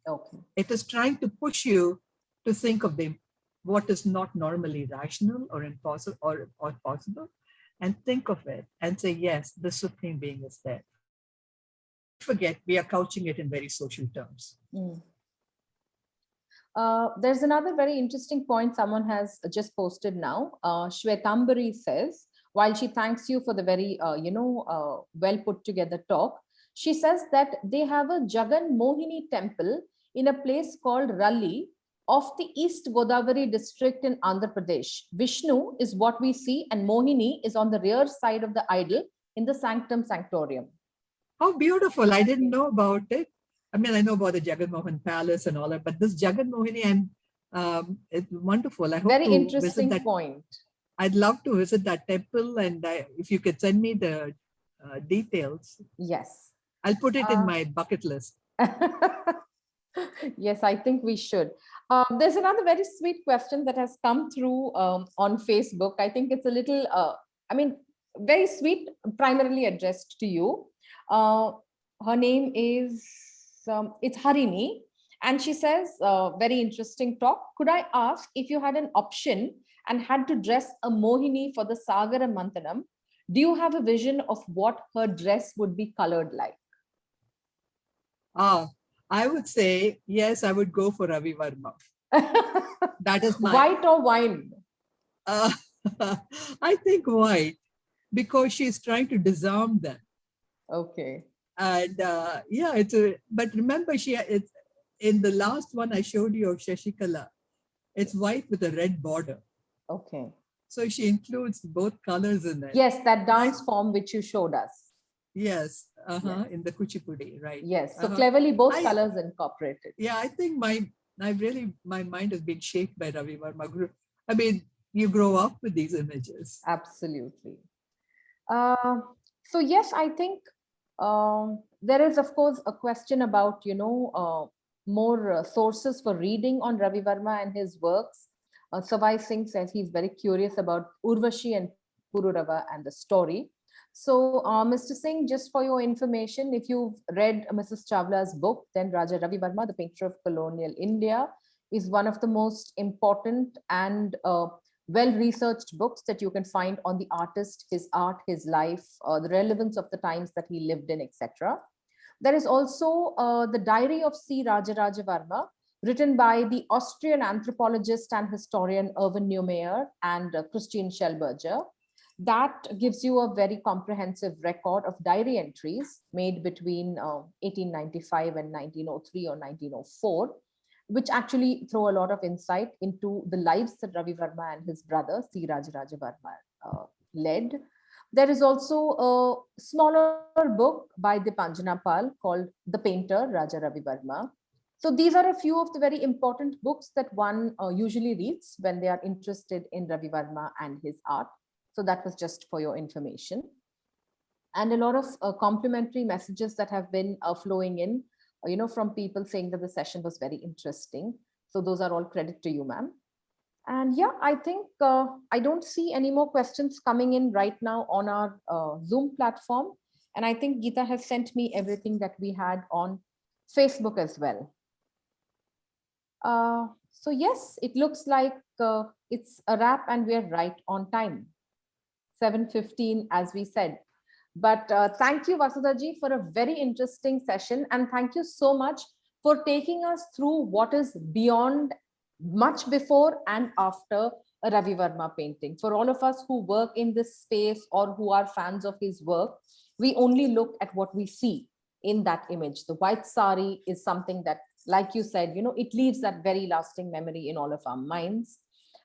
Okay. It is trying to push you to think of what is not normally rational or impossible or possible, and think of it and say, yes, the Supreme Being is there. Forget, we are couching it in very social terms. There's another very interesting point someone has just posted now. Shwetambari says, while she thanks you for the very, well put together talk, she says that they have a Jagan Mohini temple in a place called Ralli of the East Godavari district in Andhra Pradesh. Vishnu is what we see, and Mohini is on the rear side of the idol in the sanctum sanctorium. How beautiful. I didn't know about it. I mean, I know about the Jagan Mohan Palace and all that, but this Jagan Mohini, it's wonderful. I hope very to interesting visit that point. I'd love to visit that temple, and if you could send me the details. Yes. I'll put it in my bucket list. Yes, I think we should. There's another very sweet question that has come through on Facebook. I think it's a little, very sweet, primarily addressed to you. Her name is, it's Harini. And she says, very interesting talk. Could I ask, if you had an option and had to dress a Mohini for the Sagara Manthanam, do you have a vision of what her dress would be colored like? I would say, yes, I would go for Ravi Varma. That is my... White or wine? I think white, because she's trying to disarm them. Okay. And yeah, but remember, it's in the last one I showed you of Shashikala, it's white with a red border. Okay. So she includes both colors in it. Yes, that dance form which you showed us. Yes, Yes. in the Kuchipudi, right? Yes. So cleverly both I- colors incorporated. Yeah, I think my mind has been shaped by Ravi Varma. I mean, you grow up with these images. Absolutely. So yes, I think there is, of course, a question about, more sources for reading on Ravi Varma and his works. Savai Singh says he's very curious about Urvashi and Pururava and the story. So, Mr. Singh, just for your information, if you've read Mrs. Chawla's book, then Raja Ravi Varma, The Painter of Colonial India, is one of the most important and well-researched books that you can find on the artist, his art, his life, the relevance of the times that he lived in, etc. There is also the Diary of C. Raja Raja Varma, written by the Austrian anthropologist and historian Erwin Neumayer and Christine Schellberger. That gives you a very comprehensive record of diary entries made between 1895 and 1903 or 1904, which actually throw a lot of insight into the lives that Ravi Varma and his brother, C. Rajaraja Varma, led. There is also a smaller book by Dipanjana Pal called The Painter, Raja Ravi Varma. So these are a few of the very important books that one usually reads when they are interested in Ravi Varma and his art. So that was just for your information. And a lot of complimentary messages that have been flowing in, from people saying that the session was very interesting. So those are all credit to you, ma'am. And yeah, I think I don't see any more questions coming in right now on our Zoom platform. And I think Geeta has sent me everything that we had on Facebook as well. So yes, it looks like it's a wrap and we're right on time. 7:15, as we said. But thank you, Vasudha ji, for a very interesting session. And thank you so much for taking us through what is beyond, much before and after a Ravi Varma painting. For all of us who work in this space or who are fans of his work, we only look at what we see in that image. The white sari is something that, like you said, it leaves that very lasting memory in all of our minds.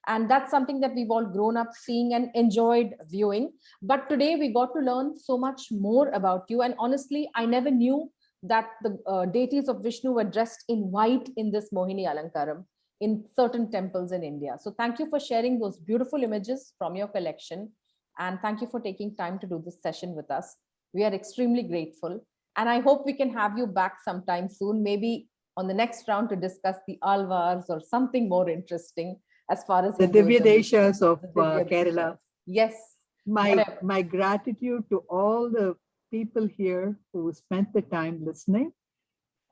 And that's something that we've all grown up seeing and enjoyed viewing. But today we got to learn so much more about you. And honestly, I never knew that the deities of Vishnu were dressed in white in this Mohini Alankaram in certain temples in India. So thank you for sharing those beautiful images from your collection. And thank you for taking time to do this session with us. We are extremely grateful. And I hope we can have you back sometime soon, maybe on the next round to discuss the Alvars or something more interesting as far as the Divya Deshas of Kerala. Yes. My gratitude to all the people here who spent the time listening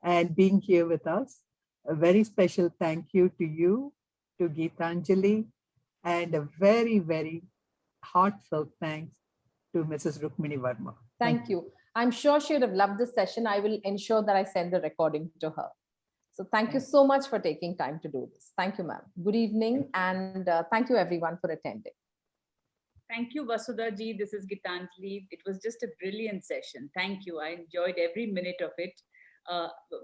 and being here with us. A very special thank you to you, to Geetanjali, and a very, very heartfelt thanks to Mrs. Rukmini Varma. Thank you. I'm sure she would have loved this session. I will ensure that I send the recording to her. So thank you so much for taking time to do this. Thank you, ma'am. Good evening, and thank you everyone for attending. Thank you, Vasudha ji. This is Gitanjali. It was just a brilliant session. Thank you. I enjoyed every minute of it.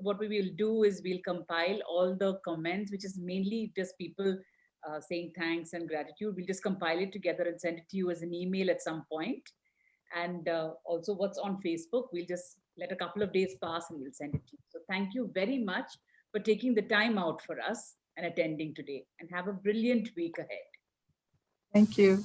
What we will do is we'll compile all the comments, which is mainly just people saying thanks and gratitude. We'll just compile it together and send it to you as an email at some point. And also what's on Facebook, we'll just let a couple of days pass and we'll send it to you. So thank you very much for taking the time out for us and attending today, and have a brilliant week ahead. Thank you.